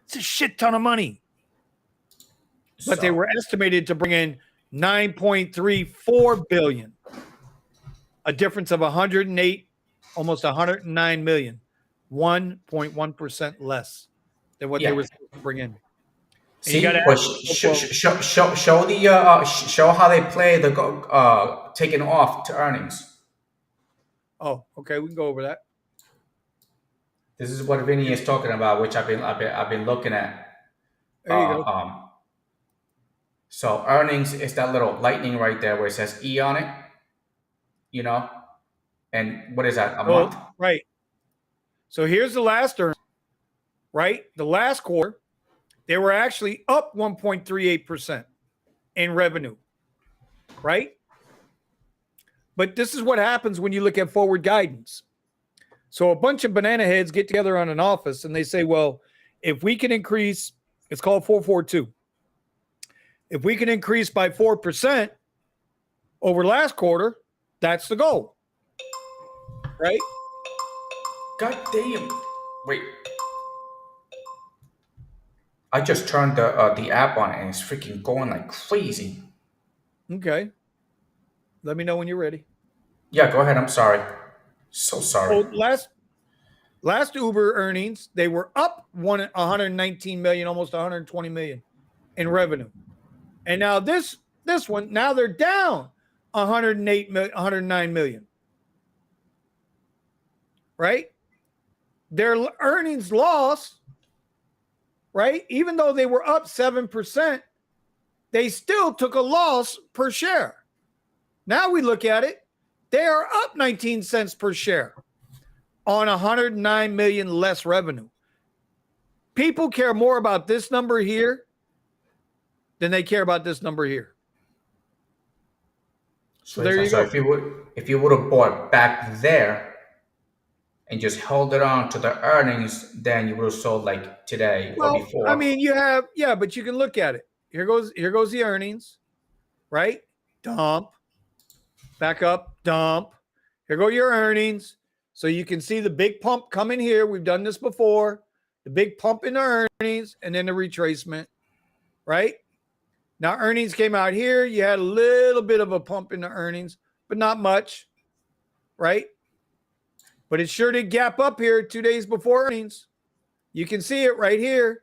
It's a shit ton of money. But they were estimated to bring in 9.34 billion. A difference of 108, almost 109 million. 1.1% less than what they were supposed to bring in. See, but show how they play the taking off to earnings. Oh, okay, we can go over that. This is what Vinny is talking about, which I've been looking at. There you go. So earnings is that little lightning right there where it says E on it, and what is that, a month? Right. So here's the last earnings, right? The last quarter, they were actually up 1.38% in revenue, right? But this is what happens when you look at forward guidance. So a bunch of banana heads get together on an office and they say, well, if we can increase, it's called 442. If we can increase by 4% over last quarter, that's the goal, right? God damn. Wait. I just turned the app on and it's freaking going like crazy. Okay. Let me know when you're ready. Yeah, go ahead. I'm sorry. So sorry. So last Uber earnings, they were up 119 million, almost 120 million in revenue. And now this one, now they're down 108 million, 109 million. right? Their earnings loss, right? Even though they were up 7%, they still took a loss per share. Now we look at it, they are up 19 cents per share on 109 million less revenue. People care more about this number here than they care about this number here. So there you go. If you would have bought back there and just held it on to the earnings, then you would have sold like today or Well, I before. mean, but you can look at it. Here goes the earnings, right? Dump, back up, dump. Here go your earnings. So you can see the big pump coming here. We've done this before. The big pump in the earnings and then the retracement, right? Now, earnings came out here. You had a little bit of a pump in the earnings, but not much, right? But it sure did gap up here 2 days before earnings. You can see it right here.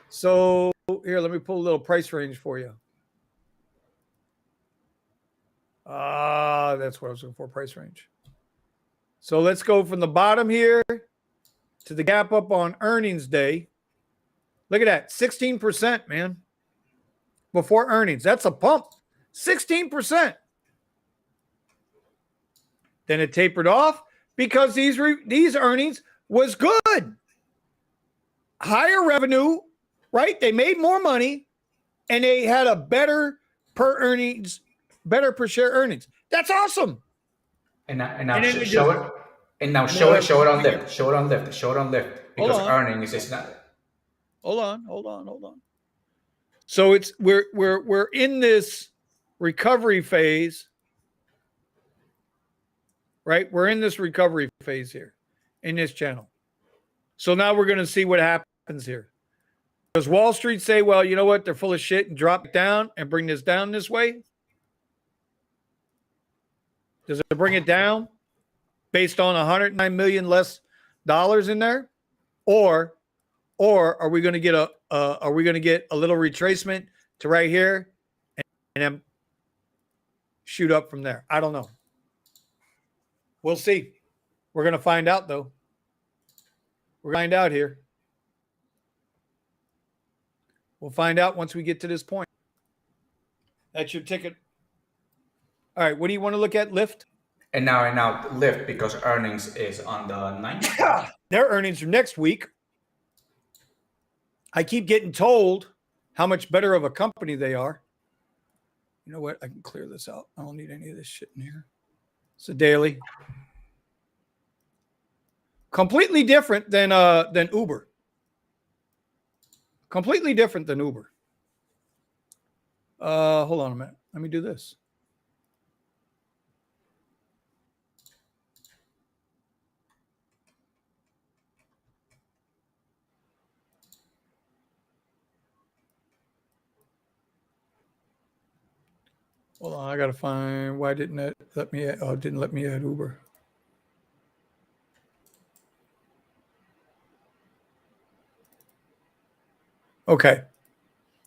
So here, let me pull a little price range for you. That's what I was looking for, price range. So let's go from the bottom here to the gap up on earnings day. Look at that, 16%, man. Before earnings. That's a pump. 16%. Then it tapered off because these earnings was good. Higher revenue, right? They made more money and they had a better per share earnings. That's awesome. And now show it. And now show it on lift. Show it on lift. Show it on lift. Because earnings is not. Hold on. So we're in this recovery phase, right? We're in this recovery phase here in this channel. So now we're going to see what happens here. Does Wall Street say, well, you know what? They're full of shit and drop it down and bring this down this way? Does it bring it down based on 109 million less dollars in there? Or are we going to get a little retracement to right here and then shoot up from there? I don't know. We'll see. We're going to find out, though. We're going to find out here. We'll find out once we get to this point. That's your ticket. All right. What do you want to look at? Lyft? And now Lyft, because earnings is on the 9th. Their earnings are next week. I keep getting told how much better of a company they are. You know what? I can clear this out. I don't need any of this shit in here. It's a daily. Completely different than Uber. Completely different than Uber. Hold on a minute. Let me do this. Hold on, I gotta find why didn't it let me didn't let me add Uber. Okay.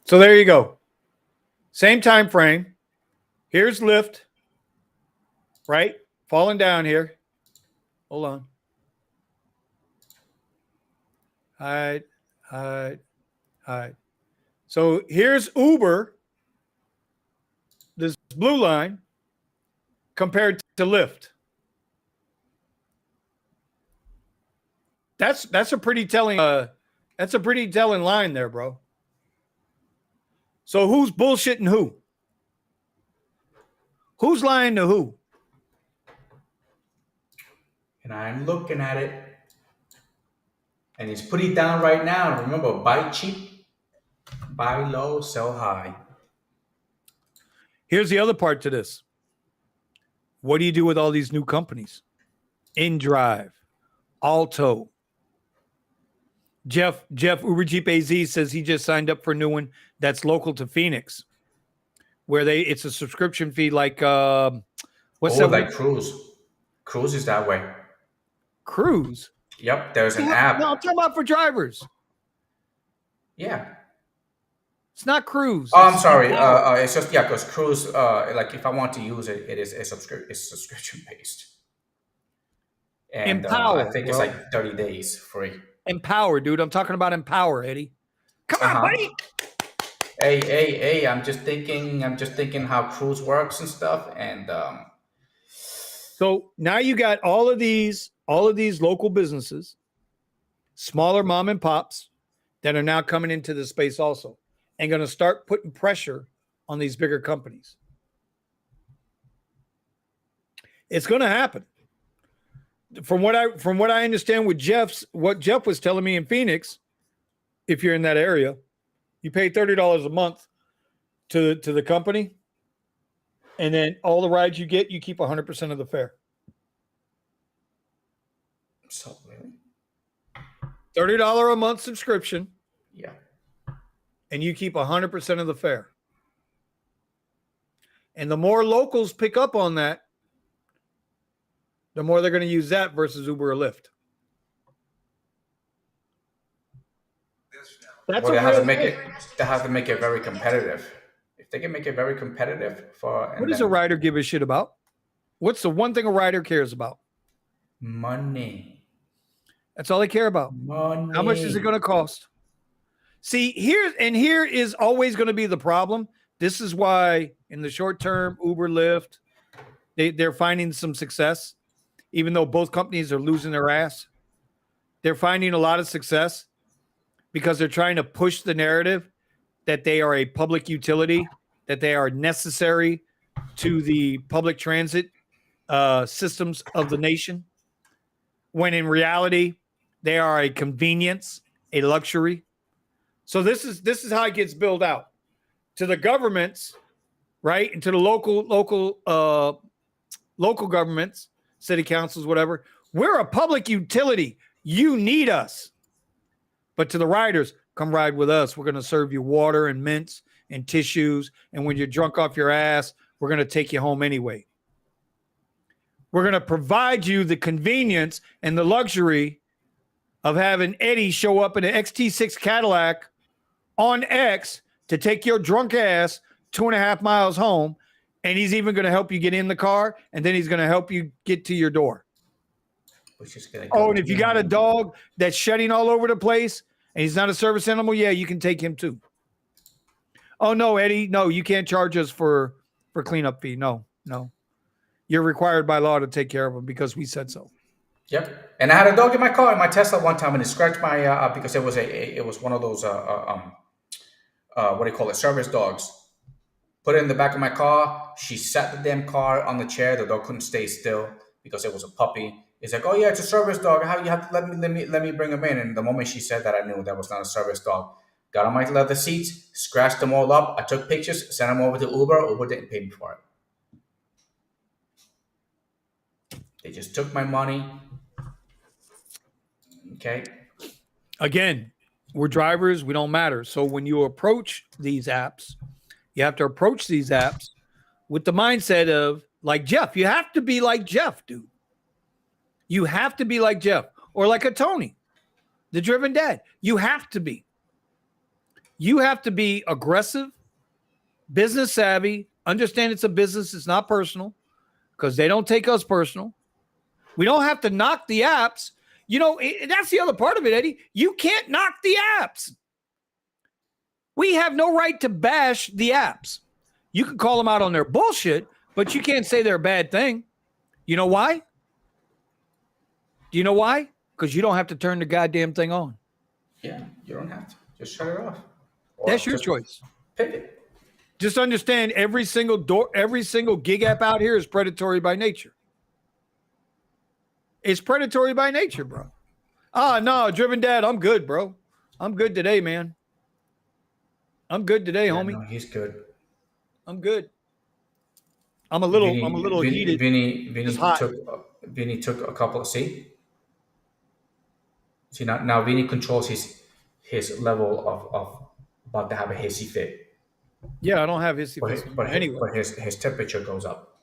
So there you go. Same time frame. Here's Lyft. Right? Falling down here. Hold on. Hide. So here's Uber, this blue line, compared to Lyft. That's a pretty telling line there, bro. So who's bullshitting who? Who's lying to who? And I'm looking at it. And it's pretty down right now. Remember, buy cheap, buy low, sell high. Here's the other part to this. What do you do with all these new companies? InDrive, Alto. Jeff Uber Jeep AZ says he just signed up for a new one that's local to Phoenix, where it's a subscription fee like what's that? Like Cruise. Cruise is that way. Cruise? Yep, there's an app. No, I'm talking about for drivers. Yeah. It's not Cruise. Oh, I'm sorry. It's just because Cruise. Like if I want to use it, it's subscription based. and I Empower, think it's bro. like 30 days free. Empower, dude. I'm talking about empower, Eddie. Come Uh on, huh. buddy. Hey! I'm just thinking. I'm just thinking how cruise works and stuff. And So now you got all of these local businesses, smaller mom and pops that are now coming into the space also and going to start putting pressure on these bigger companies. It's going to happen. From what I understand with what Jeff was telling me in Phoenix, if you're in that area, you pay $30 a month to the company, and then all the rides you get, you keep 100% of the fare. so really, $30 a month subscription, yeah. and you keep 100% of the fare. And the more locals pick up on that, the more they're going to use that versus Uber or Lyft. That's Well, a they have to real make thing. it. They have to make it very competitive. If they can make it very competitive for, What and does a then rider give a shit about? What's the one thing a rider cares about? money, That's all they care about. How much is it going money. to cost? See, here is always going to be the problem. This is why in the short term, Uber, Lyft, they're finding some success, even though both companies are losing their ass. They're finding a lot of success because they're trying to push the narrative that they are a public utility, that they are necessary to the public transit systems of the nation, when in reality, they are a convenience, a luxury. So this is how it gets built out to the governments, right, and to the local governments, city councils, whatever. We're a public utility. You need us. But to the riders, come ride with us. We're going to serve you water and mints and tissues. And when you're drunk off your ass, we're going to take you home anyway. We're going to provide you the convenience and the luxury of having Eddie show up in an XT6 Cadillac on X to take your drunk ass 2.5 miles home. And he's even going to help you get in the car. And then he's going to help you get to your door. Which is gonna Oh, go. and if you got a dog that's shedding all over the place and he's not a service animal, yeah, you can take him too. Oh no, Eddie, no, you can't charge us for cleanup fee. No. You're required by law to take care of him because we said so. Yep. And I had a dog in my car in my Tesla one time, and it scratched my because it was it was one of those what do you call it, service dogs. Put it in the back of my car. She sat the damn car on the chair. The dog couldn't stay still because it was a puppy. It's like, oh yeah, it's a service dog. How you have to let me bring him in. And the moment she said that, I knew that was not a service dog. Got on my leather seats, scratched them all up. I took pictures, sent them over to Uber. Uber didn't pay me for it. They just took my money. Okay. Again, we're drivers, we don't matter. So when you approach these apps, you have to approach these apps with the mindset of like Jeff. You have to be like Jeff, dude. You have to be like Jeff or like a Tony, the driven dad. You have to be. You have to be aggressive, business savvy, understand it's a business, it's not personal because they don't take us personal. We don't have to knock the apps. You know, that's the other part of it, Eddie. You can't knock the apps. We have no right to bash the apps. You can call them out on their bullshit, but you can't say they're a bad thing. You know why? Do you know why? Because you don't have to turn the goddamn thing on. Yeah, you don't have to. Just shut it off. That's Or your just choice. pivot. Just understand every single gig app out here is predatory by nature. It's predatory by nature, bro. No, driven dad, I'm good, bro. I'm good today, man. I'm good today, Yeah, homie. no, he's good. I'm good. I'm a little heated. It's hot. Vinny took a couple. See now Vinny controls his level of about to have a hissy fit, Yeah, I don't have hissy fits no more anyway. but his temperature goes up.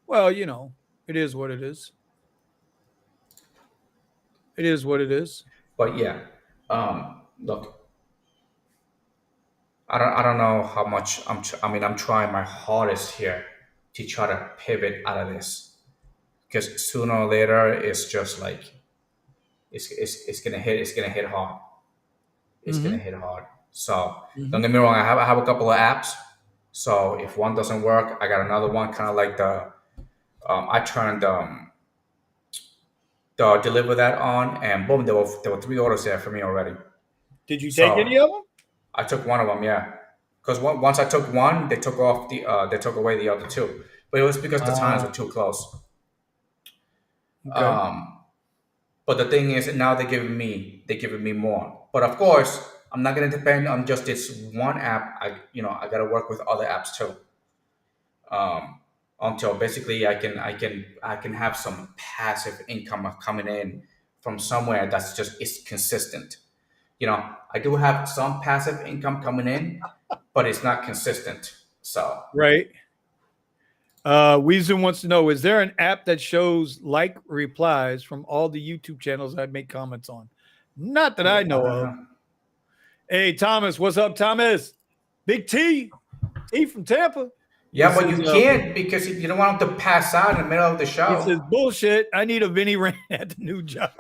Well, you know, it is what it is. It is what it is. But yeah, look, I don't know how much I mean, I'm trying my hardest here to try to pivot out of this. because sooner or later it's just like it's gonna hit hard. It's gonna Mm-hmm. hit hard. So don't Mm-hmm. get me wrong. I have a couple of apps. So if one doesn't work, I got another one. Kind of like I turned the deliver that on, and boom, there were three orders there for me already. Did you take any So of them? I took one of them, yeah. Because once I took one, they took away the other two. But it was because the times were too close. Okay. Um, but the thing is, now they're giving me more. But of course, I'm not gonna depend on just this one app. I gotta work with other apps too. Um, until basically I can have some passive income coming in from somewhere that's just is consistent. I do have some passive income coming in, but it's not consistent. So Right. Weezer wants to know: is there an app that shows like replies from all the YouTube channels I make comments on? Not that I I know don't of. know. Hey, Thomas, what's up, Thomas? Big T from Tampa. He Yeah, but says, you can't because you don't want them to pass out in the middle of the he show. says, bullshit. I need a Vinny rant at the new job.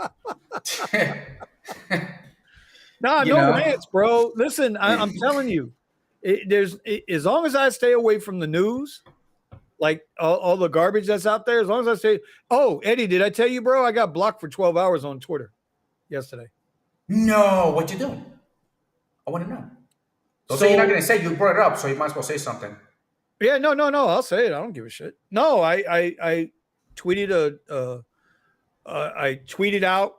Nah, you no know, rants, bro. Listen, I'm telling you, as long as I stay away from the news, like all the garbage that's out there, as long as I say, oh, Eddie, did I tell you, bro? I got blocked for 12 hours on Twitter yesterday. no, what you doing? I want to know. Don't say you're not So going to say. You brought it up, so you might as well say something. yeah, no. I'll say it. I don't give a shit. No, I tweeted I tweeted out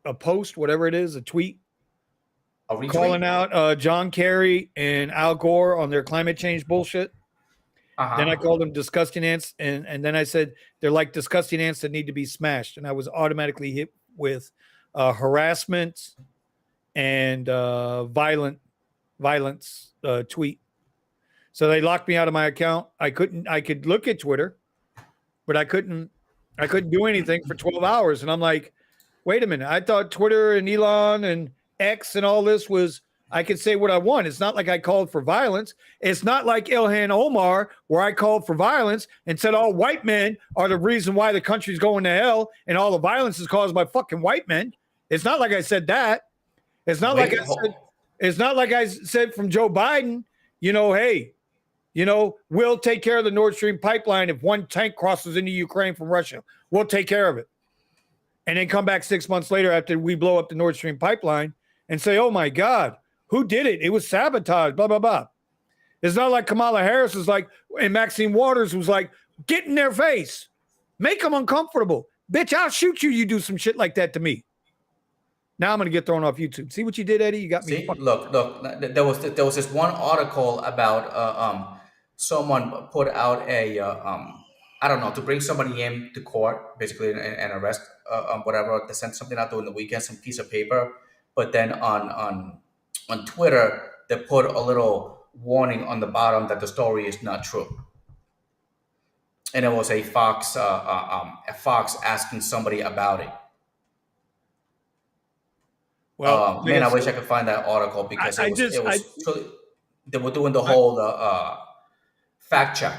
a post, whatever it is, a tweet A calling retweet. out John Kerry and Al Gore on their climate change bullshit. Uh Then I huh. called them disgusting ants, and then I said they're like disgusting ants that need to be smashed. And I was automatically hit with harassment and violence tweet. So they locked me out of my account. I could look at Twitter, but I couldn't do anything for 12 hours. And I'm like, wait a minute. I thought Twitter and Elon and X and all this was I could say what I want. It's not like I called for violence. It's not like Ilhan Omar, where I called for violence and said all white men are the reason why the country's going to hell and all the violence is caused by fucking white men. It's not like I said that. It's not like Wait. I said, it's not like I said from Joe Biden, hey, we'll take care of the Nord Stream pipeline if one tank crosses into Ukraine from Russia. We'll take care of it. And then come back 6 months later after we blow up the Nord Stream pipeline and say, oh my God, who did it? It was sabotage, blah, blah, blah. It's not like Kamala Harris was like, and Maxine Waters was like, get in their face, make them uncomfortable. Bitch, I'll shoot you. You do some shit like that to me. Now I'm going to get thrown off YouTube. See what you did, Eddie? You got me See, fucked. look. There was this one article about someone put out a I don't know, to bring somebody in to court, basically, and arrest whatever. They sent something out during the weekend, some piece of paper, but then on Twitter they put a little warning on the bottom that the story is not true, and it was a Fox asking somebody about it. Well, like Man, I I said, wish I could find that article because I just, it was truly, they were doing the I, whole fact check.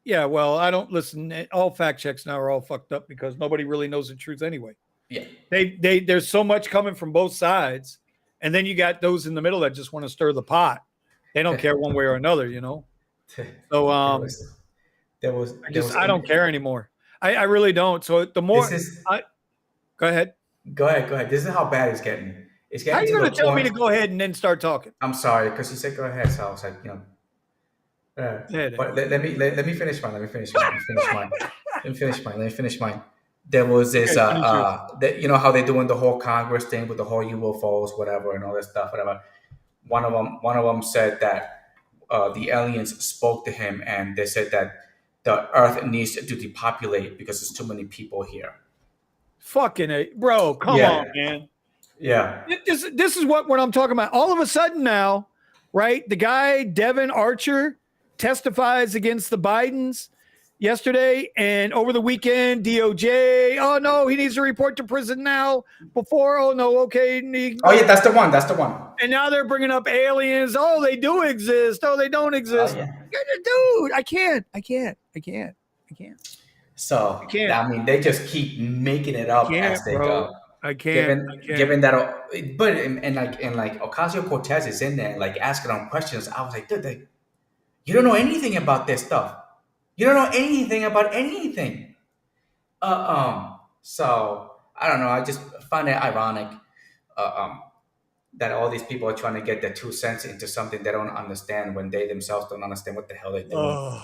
yeah, well, I don't listen. All fact checks now are all fucked up because nobody really knows the truth anyway. Yeah, There's so much coming from both sides, and then you got those in the middle that just want to stir the pot. They don't care one way or another. So there was there was I don't care anymore. I really don't. So the this more is I go ahead. go ahead. This is how bad it's getting. It's How are getting you to going the to tell me point. to go ahead and then start talking? I'm sorry because you said go ahead, so I was like, Go ahead. but let me finish mine. Let me finish mine. Let me finish mine. Let me finish mine. Let me finish mine. There was this, Okay, finish yours. you know how they're doing the whole Congress thing with the whole UFOs, whatever, and all this stuff, whatever. One of them said that the aliens spoke to him, and they said that the Earth needs to depopulate because there's too many people here. Fucking A, bro, come on, Yeah, man. yeah. This is what I'm talking about. All of a sudden now, right? The guy Devin Archer testifies against the Bidens yesterday and over the weekend. DOJ. Oh no, he needs to report to prison now. Before, oh no, okay. Oh yeah, that's the one. That's the one. And now they're bringing up aliens. Oh, they do exist. Oh, they don't Oh exist. yeah. Dude, I can't. So I can't. I mean, they just keep making it I up as can't, they bro. go. I can't. Given I can't. given that, but and like Ocasio Cortez is in there, like asking them questions. I was like, dude, you don't know anything about this stuff. You don't know anything about anything. So I don't know. I just find it ironic uh, um, that all these people are trying to get their 2 cents into something they don't understand when they themselves don't understand what the hell they're doing. Oh,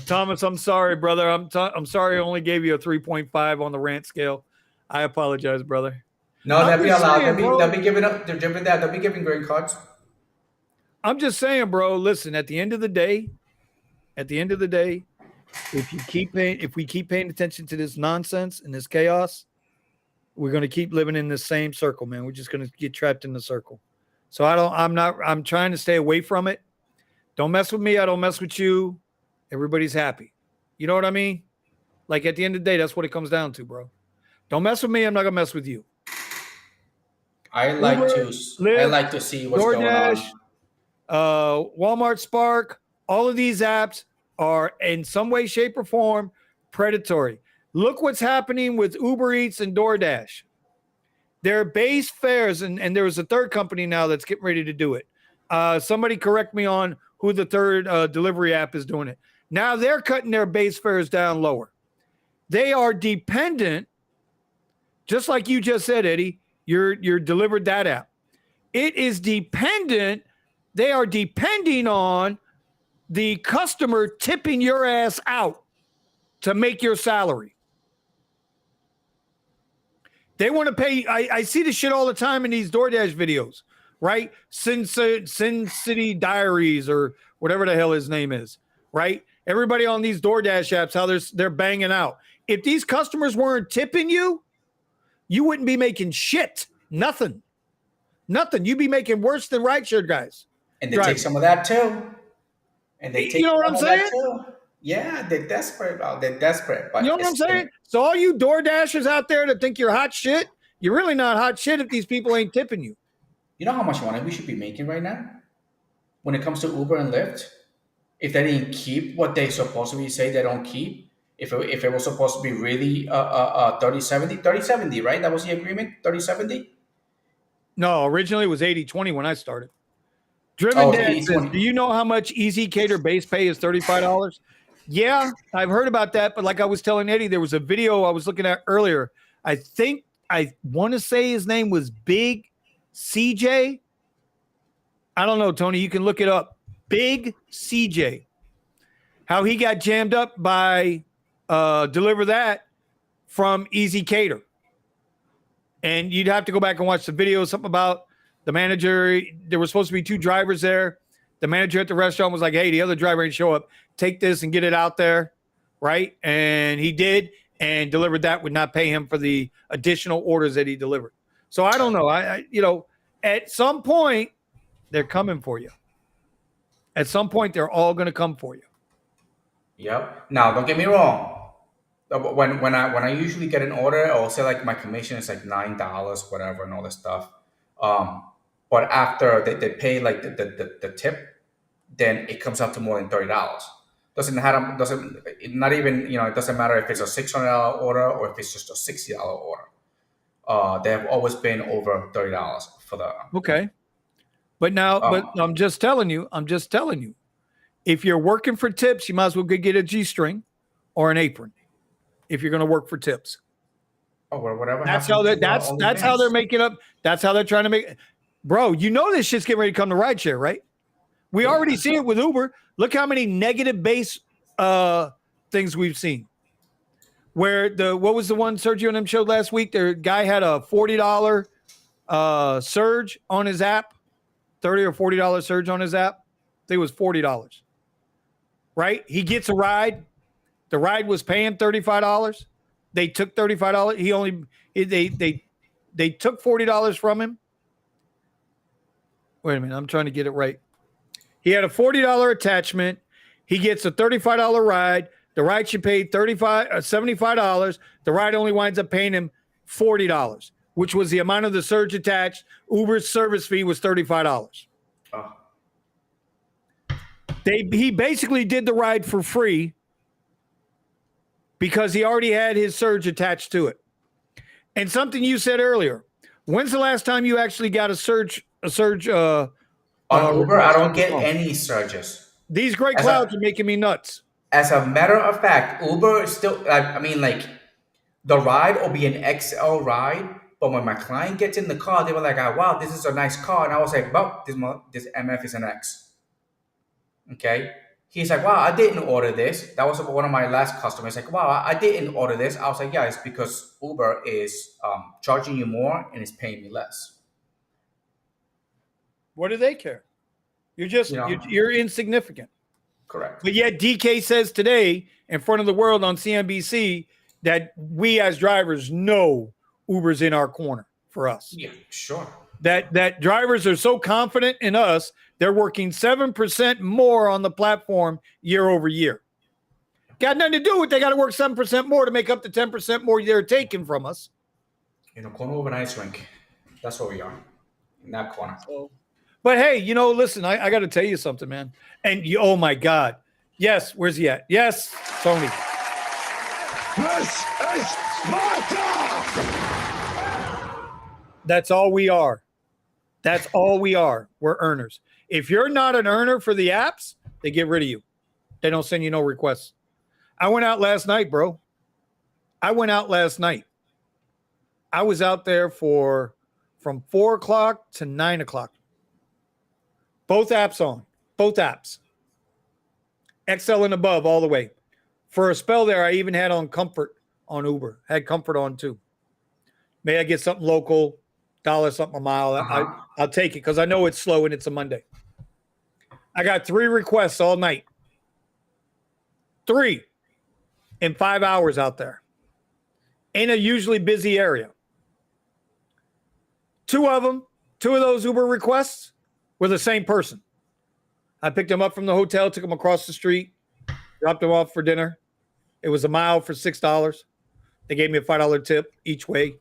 Thomas, I'm sorry, brother. I'm sorry. I only gave you a 3.5 on the rant scale. I apologize, brother. No, I'm they'll be just allowed. saying, They'll bro. be giving up. They're giving that. They'll be giving green cards. I'm just saying, bro. Listen, at the end of the day, if we keep paying attention to this nonsense and this chaos, we're going to keep living in the same circle, man. We're just going to get trapped in the circle. So I'm trying to stay away from it. Don't mess with me. I don't mess with you. Everybody's happy. You know what I mean? Like at the end of the day, that's what it comes down to, bro. Don't mess with me. I'm not going to mess with you. I like Uber, to. I Lyft, like to see what's going DoorDash, on. Walmart Spark, all of these apps are in some way, shape, or form predatory. Look what's happening with Uber Eats and DoorDash. Their base fares, and there was a third company now that's getting ready to do it. Somebody correct me on who the third delivery app is doing it. Now they're cutting their base fares down lower. They are dependent, just like you just said, Eddie. You're delivered that app. It is dependent. They are depending on the customer tipping your ass out to make your salary. They want to pay. I see this shit all the time in these DoorDash videos, right? Sin City Diaries or whatever the hell his name is, right? Everybody on these DoorDash apps, how they're banging out. If these customers weren't tipping you, you wouldn't be making shit. Nothing. You'd be making worse than rideshare guys. And they take Drivers. some of that too. And they You take know what some I'm of that saying? too. Yeah, they're desperate. They're desperate, You but know what I'm saying? So all you door dashers out there that think you're hot shit, you're really not hot shit if these people ain't tipping you. you know how much money we should be making right now when it comes to Uber and Lyft? If they didn't keep what they supposedly say they don't keep, if it was supposed to be really 30/70, right? That was the agreement, 30/70. No, originally it was 80/20 when I started. Driven Oh, it's Dad eighty says, twenty. do you know how much Easy Cater base pay is $35? Yeah, I've heard about that. But like I was telling Eddie, there was a video I was looking at earlier. I want to say his name was Big CJ. I don't know, Tony. You can look it up. Big CJ. How he got jammed up by Deliver That from Easy Cater. And you'd have to go back and watch the video. Something about the manager. There were supposed to be two drivers there. The manager at the restaurant was like, hey, the other driver ain't show up. Take this and get it out there. Right. And he did. And Delivered That would not pay him for the additional orders that he delivered. So I don't know. At some point, they're coming for you. At some point, they're all going to come for you. Yep. Now, don't get me wrong. When I usually get an order, I'll say like my commission is like $9, whatever, and all this stuff. Um, but after they pay like the tip, then it comes up to more than $30. Doesn't it not even it doesn't matter if it's a $600 order or if it's just a $60 order. They have always been over $30 for the. Okay. But I'm just telling you, if you're working for tips, you might as well get a G-string or an apron if you're going to work for tips. Oh, well, whatever. That's how they're making up. That's how they're trying to make. Bro, you know this shit's getting ready to come to rideshare, right? We already see it with Uber. Look how many negative base things we've seen. Where what was the one Sergio and them showed last week? Their guy had a $40 surge on his app, $30 or $40 surge on his app. I think it was $40. Right? He gets a ride. The ride was paying $35. They took $35. They took $40 from him. Wait a minute, I'm trying to get it right. He had a $40 attachment. He gets a $35 ride. The ride should pay $75. The ride only winds up paying him $40, which was the amount of the surge attached. Uber's service fee was $35. Oh. He basically did the ride for free. because he already had his surge attached to it. And something you said earlier, when's the last time you actually got a surge On Uber, I request don't on your get phone? any surges. These great As clouds a are making me nuts. as a matter of fact, Uber is still. I mean, like the ride will be an XL ride, but when my client gets in the car, they were like, "Ah, wow, this is a nice car," and I was like, "Well, this MF is an X." Okay. He's like, wow, I didn't order this. That was one of my last customers. Like, wow, I didn't order this. I was like, yeah, it's because Uber is charging you more and is paying me less. What do they care? You're just You know, you're insignificant. correct. But yet DK says today in front of the world on CNBC that we as drivers know Uber's in our corner for us. Yeah, sure. That drivers are so confident in us, they're working 7% more on the platform year over year. Got nothing to do with they got to work 7% more to make up the 10% more they're taking from us. Corner of an ice rink. That's where we are, in that corner. But hey, listen, I got to tell you something, man. And oh my God. Yes, where's he at? Yes, Tony. This is Sparta! That's all we are. That's all we are. We're earners. If you're not an earner for the apps, they get rid of you. They don't send you no requests. I went out last night, bro. I went out last night. I was out there from 4 o'clock to 9 o'clock. Both apps on. Both apps. XL and above all the way. For a spell there, I even had on Comfort on Uber. Had Comfort on too. May I get something local, $1 something a mile. I'll take it because I know it's slow and it's a Monday. I got 3 requests all night. 3 in 5 hours out there. In a usually busy area. 2 of those Uber requests were the same person. I picked them up from the hotel, took them across the street, dropped them off for dinner. It was a mile for $6. They gave me a $5 tip each way.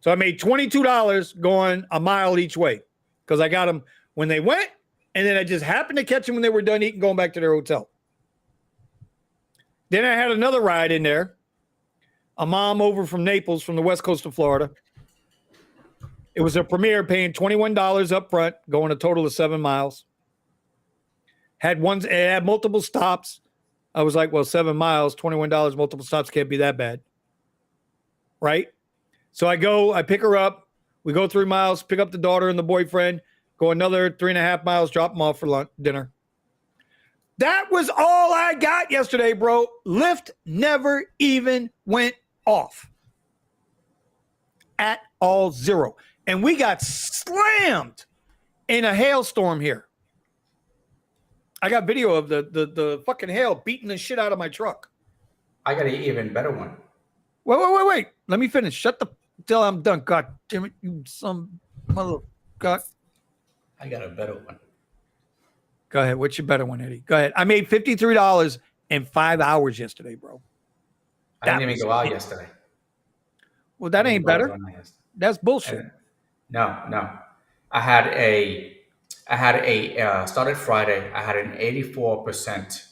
So I made $22 going a mile each way because I got them when they went, and then I just happened to catch them when they were done eating, going back to their hotel. Then I had another ride in there, a mom over from Naples, from the west coast of Florida. It was a Premier, paying $21 up front, going a total of 7 miles. It had multiple stops. I was like, well, 7 miles, $21, multiple stops can't be that bad. Right? So I pick her up. We go 3 miles, pick up the daughter and the boyfriend, go another 3.5 miles, drop them off for dinner. That was all I got yesterday, bro. Lyft never even went off. At all, 0. And we got slammed in a hailstorm here. I got video of the fucking hail beating the shit out of my truck. I got an even better one. Wait. Let me finish. Shut the till I'm done. God damn it, you some mother God. I got a better one. Go ahead. What's your better one, Eddie? Go ahead. I made $53 in 5 hours yesterday, bro. I didn't even go out yesterday. Well, that ain't better. That's bullshit. No. I had a started Friday. I had an 84%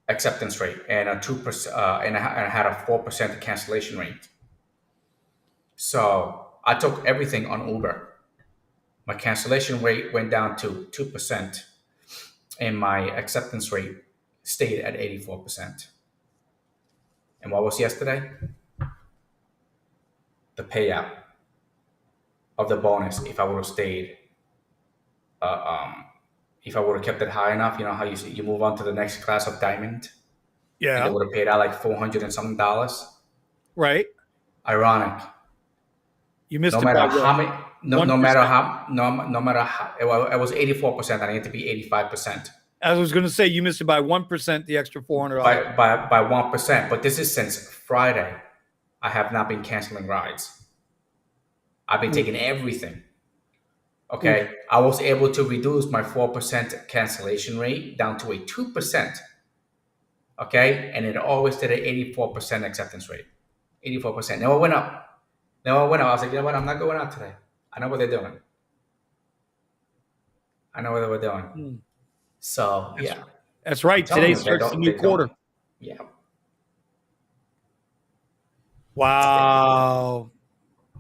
acceptance rate and a 2%, and I had a 4% cancellation rate. So I took everything on Uber. My cancellation rate went down to 2%, and my acceptance rate stayed at 84%. And what was yesterday? The payout of the bonus if I would have stayed, if I would have kept it high enough. You know how you move on to the next class of diamond? Yeah. And they would have paid out like $400 and something. Right. Ironic. You missed no it matter by how many, no matter 1%. how, no matter how, it was 84%. I needed to be 85%. I was going to say you missed it by 1%, the extra $400. By 1%. But this is since Friday. I have not been canceling rides. I've been taking everything. Okay. I was able to reduce my 4% cancellation rate down to a 2%. Okay. And it always did an 84% acceptance rate. 84%. Now it went up. I was like, you know what? I'm not going out today. I know what they're doing. I know what they were doing. So yeah, That's right. Today starts the new quarter. Yeah. Wow.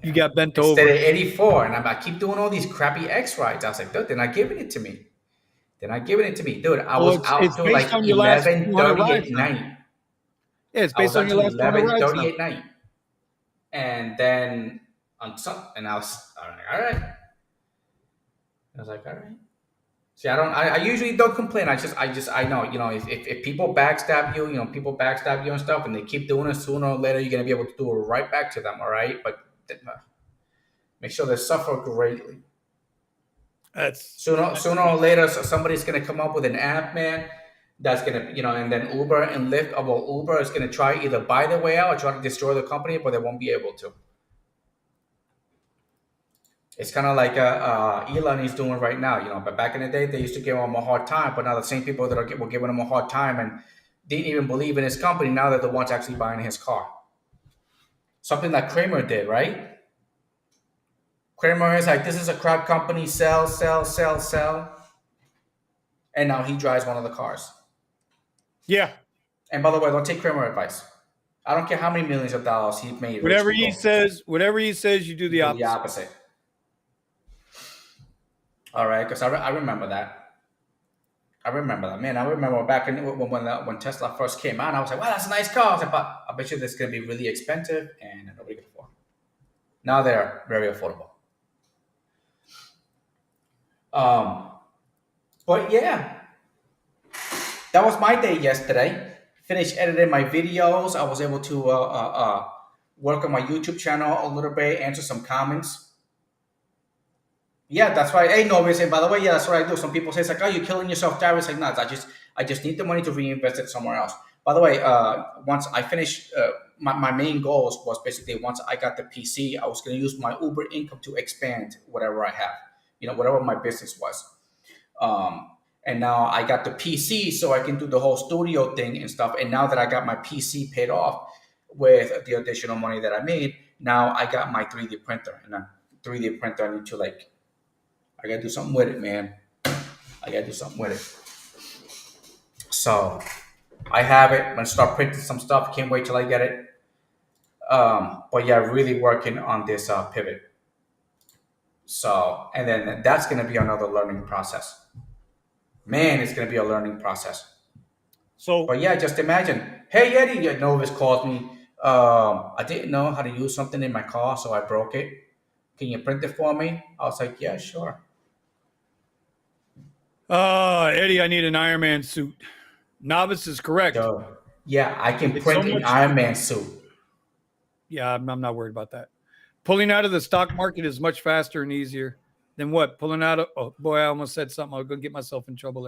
You got bent over. Instead of 84, and I keep doing all these crappy X rides. I was like, dude, they're not giving it to me. Dude. I was out till like 11:30 at night. Yeah, it's based on your last 11:30 at night. And then on some, and I was all right. I was like, all right. See, I usually don't complain. I know, if people backstab you, people backstab you and stuff, and they keep doing it, sooner or later, you're going to be able to do it right back to them. All right. But make sure they suffer greatly. Sooner or later, so somebody's going to come up with an app, man, that's going to, and then Uber and Lyft, Uber is going to try either buy their way out or try to destroy the company, but they won't be able to. It's kind of like Elon is doing right now, but back in the day, they used to give him a hard time, but now the same people that were giving him a hard time and didn't even believe in his company, now they're the ones actually buying his car. Something that Kramer did, right? Kramer is like, this is a crap company, sell. And now he drives one of the cars. Yeah. And by the way, don't take Kramer advice. I don't care how many millions of dollars he made. Whatever he says, you do the opposite. All right, because I remember that. Man. I remember back when Tesla first came out, I was like, wow, that's a nice car. I was like, but I bet you this is going to be really expensive and nobody can afford it. Now they're very affordable. But yeah, that was my day yesterday. Finished editing my videos. I was able to work on my YouTube channel a little bit, answer some comments. Yeah, that's right. Hey, Novice, and by the way, yeah, that's what I do. Some people say it's like, oh, you're killing yourself, Darren. It's like, no, I just need the money to reinvest it somewhere else. By the way, once I finished, my main goals was basically once I got the PC, I was going to use my Uber income to expand whatever I have, whatever my business was. And now I got the PC, so I can do the whole studio thing and stuff. And now that I got my PC paid off with the additional money that I made, now I got my 3D printer. And a 3D printer, I need to I got to do something with it, man. I got to do something with it. So I have it. I'm going to start printing some stuff. Can't wait till I get it. But yeah, really working on this pivot. So, and then that's going to be another learning process. Man, it's going to be a learning process. So, but yeah, just imagine. Hey, Eddie, Novus called me. I didn't know how to use something in my car, so I broke it. Can you print it for me? I was like, yeah, sure. Eddie, I need an Iron Man suit. Novice is correct. Yeah, I can print an Iron Man suit. Yeah, I'm not worried about that. Pulling out of the stock market is much faster and easier than what? Pulling out of, oh boy, I almost said something. I was going to get myself in trouble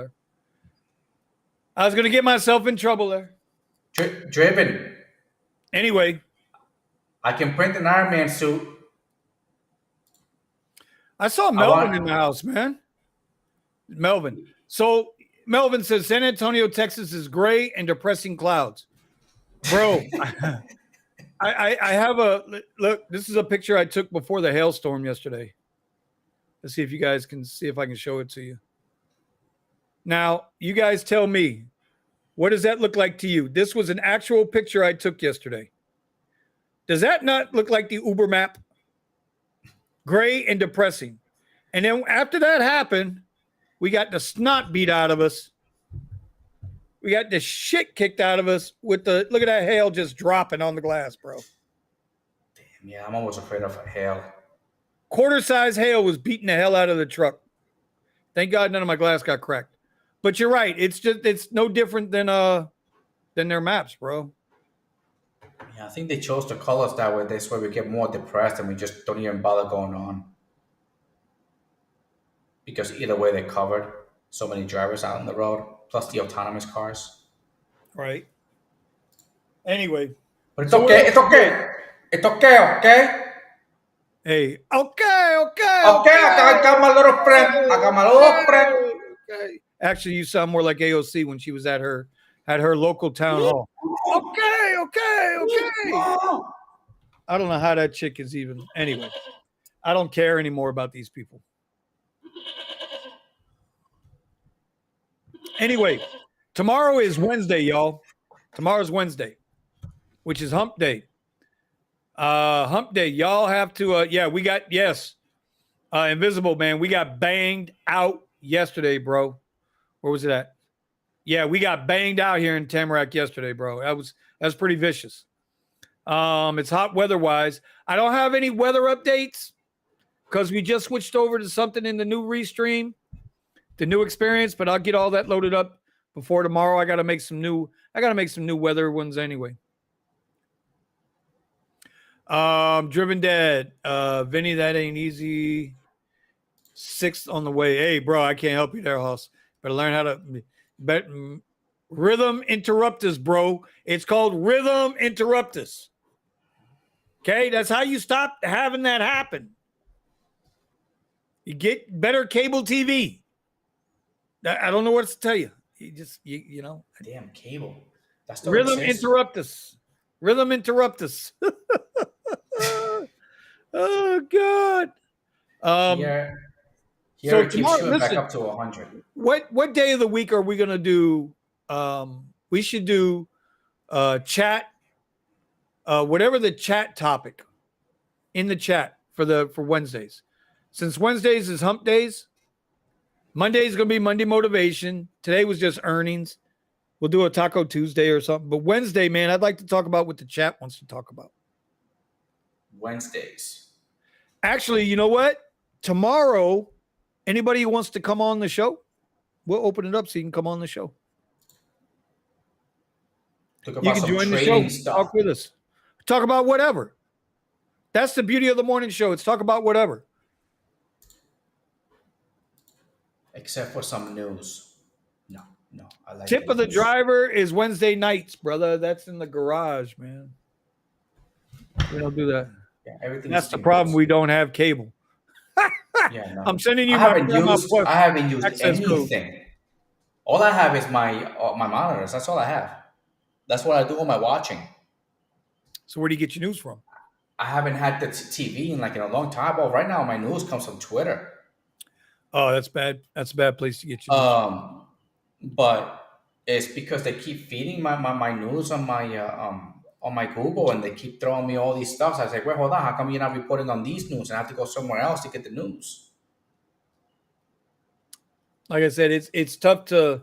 there. Driven. Anyway. I can print an Iron Man suit. I saw Melvin in the house, man. Melvin. So Melvin says San Antonio, Texas is gray and depressing clouds. Bro, I have look, this is a picture I took before the hailstorm yesterday. Let's see if you guys can see if I can show it to you. Now, you guys tell me, what does that look like to you? This was an actual picture I took yesterday. Does that not look like the Uber map? Gray and depressing. And then after that happened, we got the snot beat out of us. We got the shit kicked out of us with look at that hail just dropping on the glass, bro. Damn, yeah, I'm always afraid of hail. Quarter-size hail was beating the hell out of the truck. Thank God none of my glass got cracked. But you're right. It's no different than their maps, bro. Yeah, I think they chose the colors that way. This way we get more depressed and we just don't even bother going on. Because either way they covered so many drivers out on the road, plus the autonomous cars. Right. Anyway. But it's okay. It's okay. It's okay. Hey. Okay. I got my little friend. Okay. Actually, you sound more like AOC when she was at her local town hall. Okay. I don't know how that chick is even. Anyway, I don't care anymore about these people. Anyway, Tomorrow is Wednesday, y'all. Tomorrow's Wednesday, which is hump day. Hump day. Y'all have to, we got, Invisible, man. We got banged out yesterday, bro. Where was it at? Yeah, we got banged out here in Tamarack yesterday, bro. That was pretty vicious. It's hot weather-wise. I don't have any weather updates because we just switched over to something in the new restream, the new experience, but I'll get all that loaded up before tomorrow. I gotta make some new weather ones anyway. Driven Dead. Vinny, that ain't easy. 6th on the way. Hey, bro, I can't help you there, Hoss. Better learn how to rhythm interruptus, bro. It's called rhythm interruptus. Okay, that's how you stop having that happen. You get better cable TV. I don't know what to tell you. You know. Damn cable. That's the rhythm interruptus. Rhythm interruptus. Oh God. So tomorrow, listen, back up to 100. What day of the week are we gonna do? We should do chat. Whatever the chat topic in the chat for Wednesdays. Since Wednesdays is hump days, Monday is going to be Monday motivation. Today was just earnings. We'll do a Taco Tuesday or something. But Wednesday, man, I'd like to talk about what the chat wants to talk about. Wednesdays. Actually, you know what? Tomorrow, anybody who wants to come on the show, we'll open it up so you can come on the show. You can join the show. Talk with us. Talk about whatever. That's the beauty of the morning show. It's talk about whatever. Except for some news. No. I like Tip of the driver is Wednesday nights, brother. That's in the garage, man. We don't do that. Yeah, everything. That's the problem. We don't have cable. Yeah, no. I'm sending you I haven't used anything. Code. All I have is my monitors. That's all I have. That's what I do on my watching. So where do you get your news from? I haven't had the TV in a long time. Well, right now my news comes from Twitter. Oh, that's bad. That's a bad place to get your news. But it's because they keep feeding my news on my Google, and they keep throwing me all these stuff. So I was like, wait, hold on. How come you're not reporting on these news? And I have to go somewhere else to get the news. Like I said, it's tough to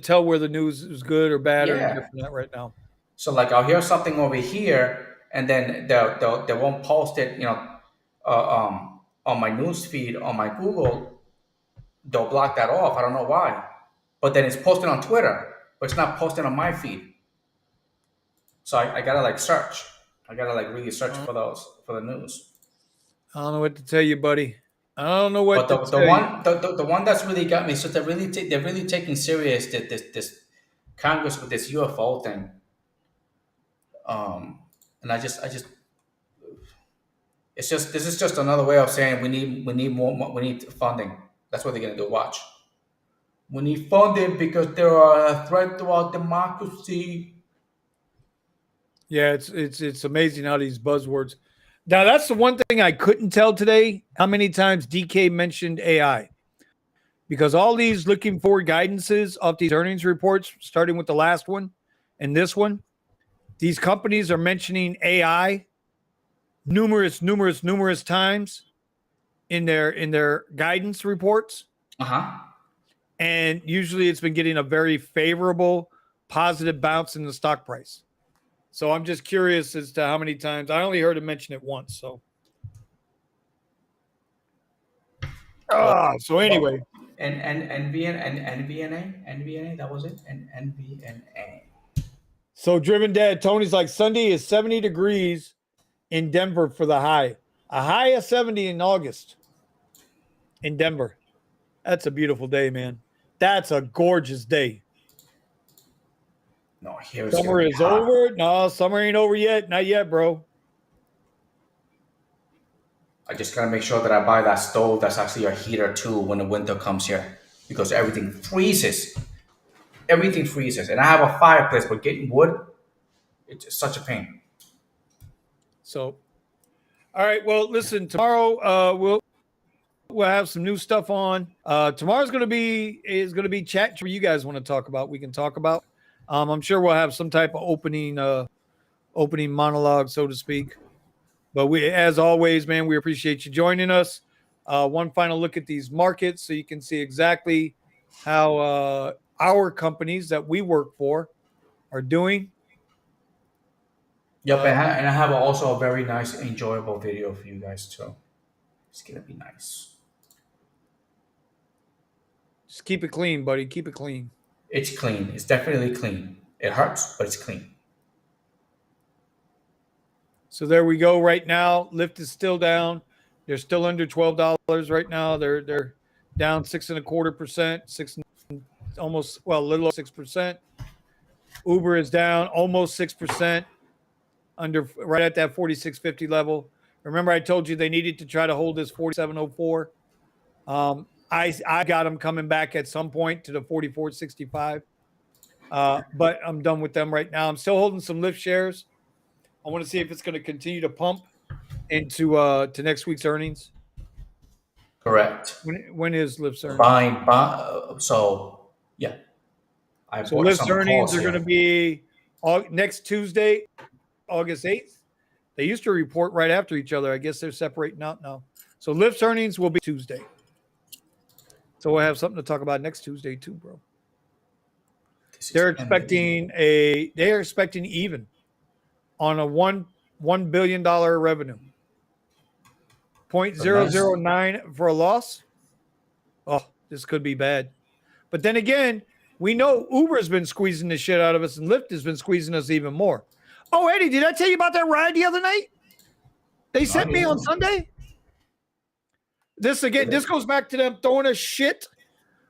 tell where the news is good or bad or different right now. So I'll hear something over here, and then they won't post it, on my news feed on my Google. They'll block that off. I don't know why, but then it's posted on Twitter, but it's not posted on my feed. So I gotta search. I gotta really search for the news. I don't know what to tell you, buddy. I don't know what to tell you. The one that's really got me. So they're really taking serious this Congress with this UFO thing. And I just this is just another way of saying we need more, we need funding. That's what they're gonna do. Watch. We need funding because there are a threat to our democracy. Yeah, it's amazing how these buzzwords. Now that's the one thing I couldn't tell today, how many times DK mentioned AI. Because all these looking for guidances off these earnings reports, starting with the last one and this one, these companies are mentioning AI numerous times in their guidance reports. And usually it's been getting a very favorable, positive bounce in the stock price. So I'm just curious as to how many times. I only heard him mention it once. So, so anyway. And NVNA, that was it? And NVNA. So Driven Dead, Tony's like, Sunday is 70 degrees in Denver for the high. A high of 70 in August in Denver. That's a beautiful day, man. That's a gorgeous day. No, here summer is over. No, summer ain't over yet. Not yet, bro. I just gotta make sure that I buy that stove that's actually a heater too when the winter comes here, because everything freezes. Everything freezes, and I have a fireplace, but getting wood, it's such a pain. So, all right. Well, listen. Tomorrow, We'll have some new stuff on. Tomorrow's going to be chat for you guys want to talk about. We can talk about. I'm sure we'll have some type of opening monologue, so to speak. But as always, man, we appreciate you joining us. One final look at these markets so you can see exactly how our companies that we work for are doing. Yep, and I have also a very nice, enjoyable video for you guys too. It's gonna be nice. Just keep it clean, buddy. Keep it clean. It's clean. It's definitely clean. It hurts, but it's clean. So there we go. Right now, Lyft is still down. They're still under $12 right now. They're down 6.25%, almost a little over 6%. Uber is down almost 6%, right at that 46.50 level. Remember, I told you they needed to try to hold this 47.04. I got them coming back at some point to the 44.65. But I'm done with them right now. I'm still holding some Lyft shares. I want to see if it's going to continue to pump into to next week's earnings. Correct. When is Lyft's earnings? So yeah, so Lyft's earnings are going to be next Tuesday, August 8th. They used to report right after each other. I guess they're separating out now. So Lyft's earnings will be Tuesday. So we'll have something to talk about next Tuesday too, bro. They're expecting even on a $1 billion revenue. 0.009 for a loss. Oh, this could be bad. But then again, we know Uber's been squeezing the shit out of us, and Lyft has been squeezing us even more. Oh, Eddie, did I tell you about that ride the other night? They sent me on Sunday. This goes back to them throwing us shit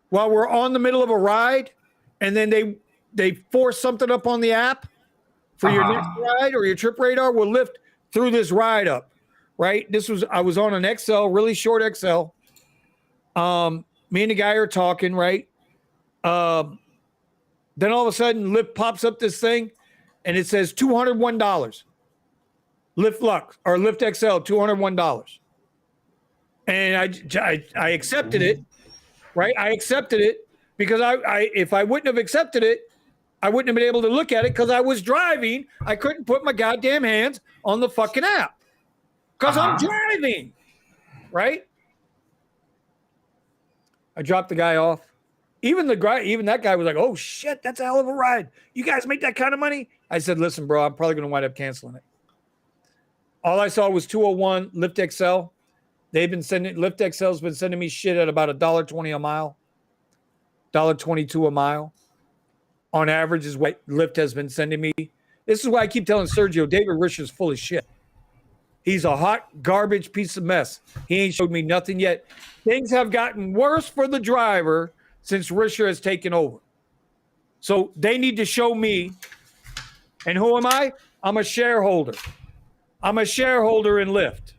while we're on the middle of a ride, and then they force something up on the app for your next ride or your trip radar will lift through this ride up, right? I was on an XL, really short XL. Me and the guy are talking, right? Then all of a sudden, Lyft pops up this thing, and it says $201. Lyft Lux or Lyft XL, $201. And I accepted it, right? I accepted it because if I wouldn't have accepted it, I wouldn't have been able to look at it because I was driving. I couldn't put my goddamn hands on the fucking app because I'm driving, right? I dropped the guy off. Even that guy was like, "Oh shit, that's a hell of a ride. You guys make that kind of money?" I said, "Listen, bro, I'm probably going to wind up canceling it." All I saw was 201 Lyft XL. Lyft XL's been sending me shit at about $1.20 a mile, $1.22 a mile. On average is what Lyft has been sending me. This is why I keep telling Sergio, David Risher's full of shit. He's a hot garbage piece of mess. He ain't showed me nothing yet. Things have gotten worse for the driver since Risher has taken over. So they need to show me. And who am I? I'm a shareholder. I'm a shareholder in Lyft.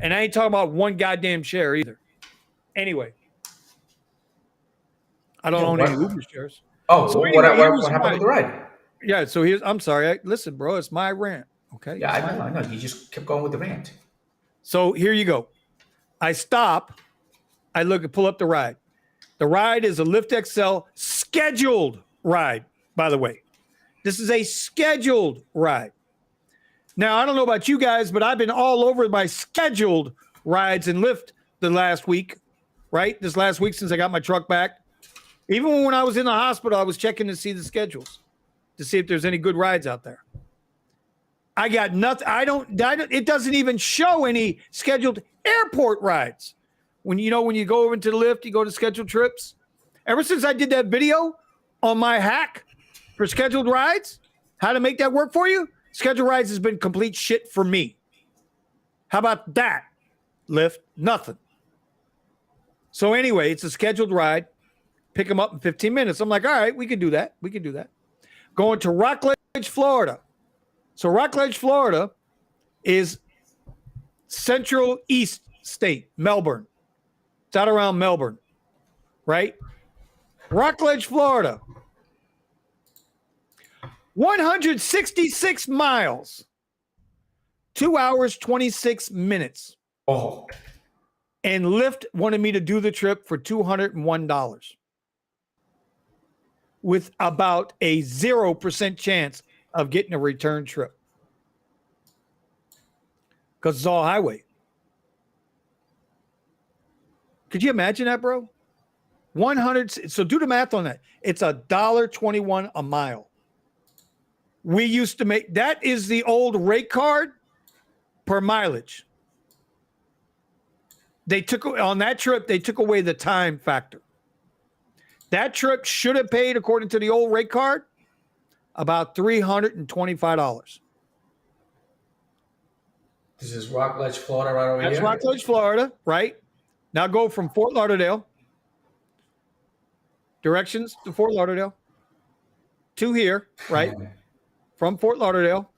And I ain't talking about one goddamn share either. Anyway. I don't own any Uber shares. Oh, so what happened with the ride? Yeah, so I'm sorry. Listen, bro, it's my rant. Okay. Yeah, I know. You just kept going with the rant. So here you go. I stop. I pull up the ride. The ride is a Lyft XL scheduled ride, by the way. This is a scheduled ride. Now, I don't know about you guys, but I've been all over my scheduled rides in Lyft the last week, right? This last week since I got my truck back. Even when I was in the hospital, I was checking to see the schedules to see if there's any good rides out there. I got nothing. It doesn't even show any scheduled airport rides. When you go over into the Lyft, you go to scheduled trips. Ever since I did that video on my hack for scheduled rides, how to make that work for you, scheduled rides has been complete shit for me. How about that, Lyft? Nothing. So anyway, it's a scheduled ride. Pick them up in 15 minutes. I'm like, all right, we can do that. Going to Rockledge, Florida. So Rockledge, Florida is central east state, Melbourne. It's out around Melbourne, right? Rockledge, Florida. 166 miles. 2 hours, 26 minutes. Oh. and Lyft wanted me to do the trip for $201 with about a 0% chance of getting a return trip because it's all highway. Could you imagine that, bro? 100. So do the math on that. It's $1.21 a mile. We used to make that is the old rate card per mileage. They took on that trip, they took away the time factor. That trip should have paid, according to the old rate card, about $325. This is Rockledge, Florida, right over here. That's Rockledge, Florida, right? Now go from Fort Lauderdale. Directions to Fort Lauderdale. To here, right? From Fort Lauderdale.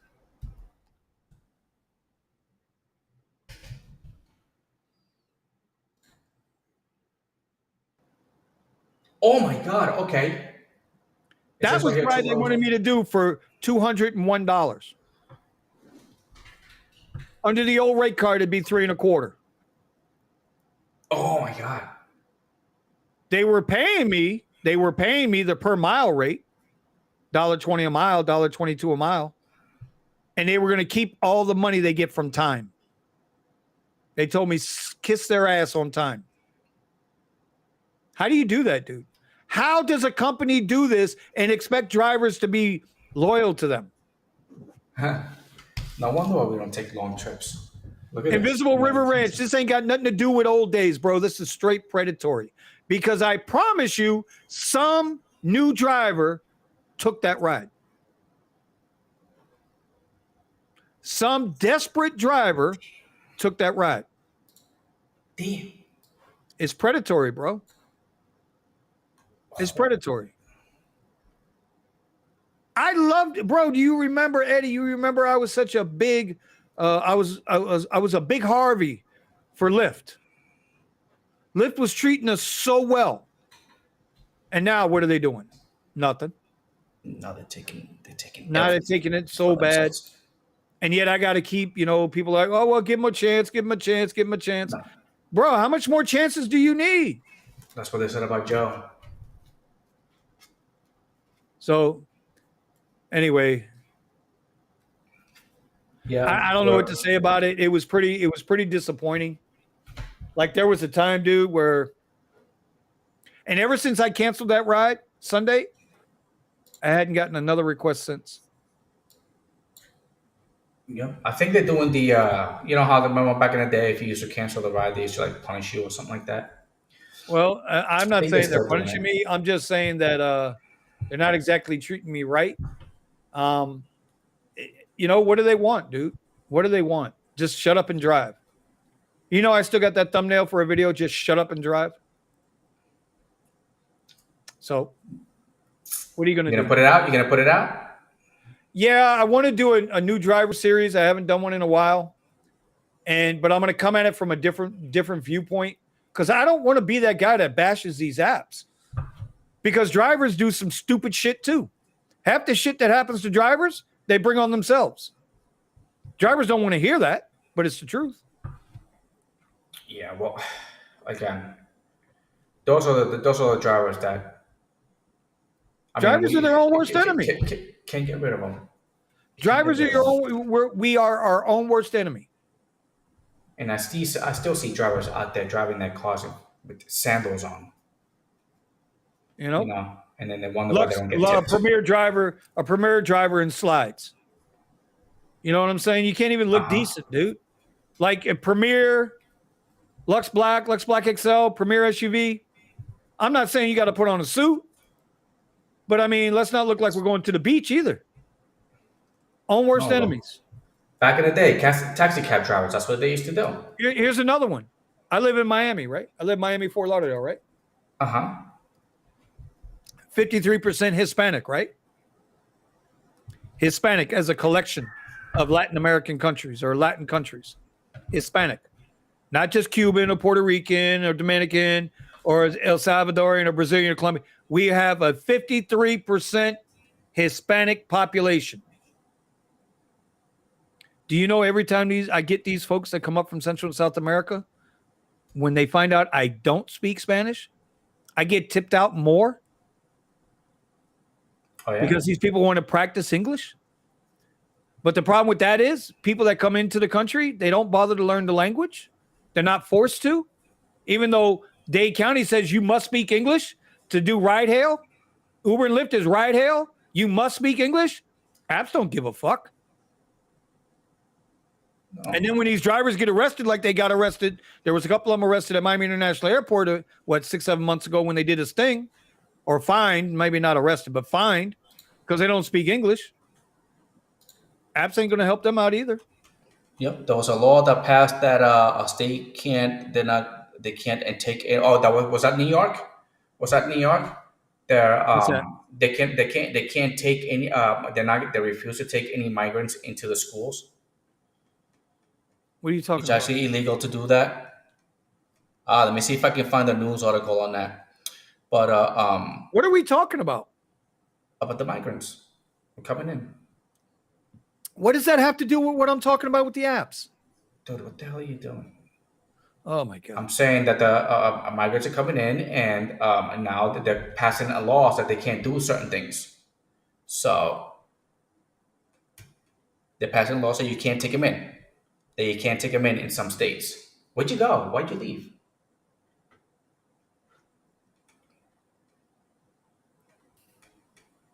Oh my God. Okay. That was the ride they wanted me to do for $201. Under the old rate card, it'd be $325. Oh my God. They were paying me the per mile rate, $1.20 a mile, $1.22 a mile. And they were going to keep all the money they get from time. They told me kiss their ass on time. How do you do that, dude? How does a company do this and expect drivers to be loyal to them? No wonder why we don't take long trips. Look at Invisible River Ranch. This ain't got nothing to do with old days, bro. This is straight predatory. Because I promise you, some new driver took that ride. Some desperate driver took that ride. Damn. It's predatory, bro. It's predatory. I loved it, bro. Do you remember, Eddie? You remember I was such a big, I was a big Harvey for Lyft. Lyft was treating us so well. And now what are they doing? Nothing. Now they're taking Now they're taking it so bad. And yet I got to keep, people are like, oh, well, give them a chance, give them a chance, give them a chance. No. Bro, how much more chances do you need? That's what they said about Joe. So, anyway, yeah, I don't know what to say about it. It was pretty disappointing. Like there was a time, dude, where, and ever since I canceled that ride Sunday, I hadn't gotten another request since. Yeah, I think they're doing the, how remember back in the day, if you used to cancel the ride, they used to like punish you or something like that. Well, I'm not saying they're punishing me. I'm just saying that they're not exactly treating me right. What do they want, dude? What do they want? Just shut up and drive. I still got that thumbnail for a video. Just shut up and drive. So, what are you going to do? You're going to put it out? You're going to put it out? Yeah, I want to do a new driver series. I haven't done one in a while. But I'm going to come at it from a different viewpoint because I don't want to be that guy that bashes these apps. Because drivers do some stupid shit too. Half the shit that happens to drivers, they bring on themselves. Drivers don't want to hear that, but it's the truth. Yeah, well, again, those are the drivers that. Drivers are their own worst enemy. Can't get rid of them. Drivers are your own. We are our own worst enemy. And I still see drivers out there driving their cars with sandals on. And then they wonder why they don't get tips. A premier driver in slides. You know what I'm saying? You can't even look decent, dude. Like a Premier, Lux Black XL, Premier SUV. I'm not saying you got to put on a suit, but I mean, let's not look like we're going to the beach either. Own worst enemies. Back in the day, taxi cab drivers, that's what they used to do. Here's another one. I live in Miami, right? I live in Miami, Fort Lauderdale, right? 53% Hispanic, right? Hispanic as a collection of Latin American countries or Latin countries. Hispanic. Not just Cuban or Puerto Rican or Dominican or El Salvadorian or Brazilian or Colombian. We have a 53% Hispanic population. Do you know every time I get these folks that come up from Central and South America, when they find out I don't speak Spanish, I get tipped out more Oh, yeah? because these people want to practice English. But the problem with that is people that come into the country, they don't bother to learn the language. They're not forced to, even though Dade County says you must speak English to do ride hail. Uber and Lyft is ride hail. You must speak English. Apps don't give a fuck. No. And then when these drivers get arrested, like they got arrested, there was a couple of them arrested at Miami International Airport, 6-7 months ago when they did this thing, or fined, maybe not arrested, but fined because they don't speak English. Apps ain't going to help them out either. Yep, there was a law that passed that a state can't, they can't and take. Oh, was that New York? Was that New York? They can't take any. They refuse to take any migrants into the schools. What are you talking It's about? actually illegal to do that. Let me see if I can find a news article on that. But what are we talking about? About the migrants coming in. What does that have to do with what I'm talking about with the apps? Dude, what the hell are you doing? Oh my God. I'm saying that the migrants are coming in, and now that they're passing a laws that they can't do certain things. So they're passing laws that you can't take them in. That you can't take them in some states. Where'd you go? Why'd you leave?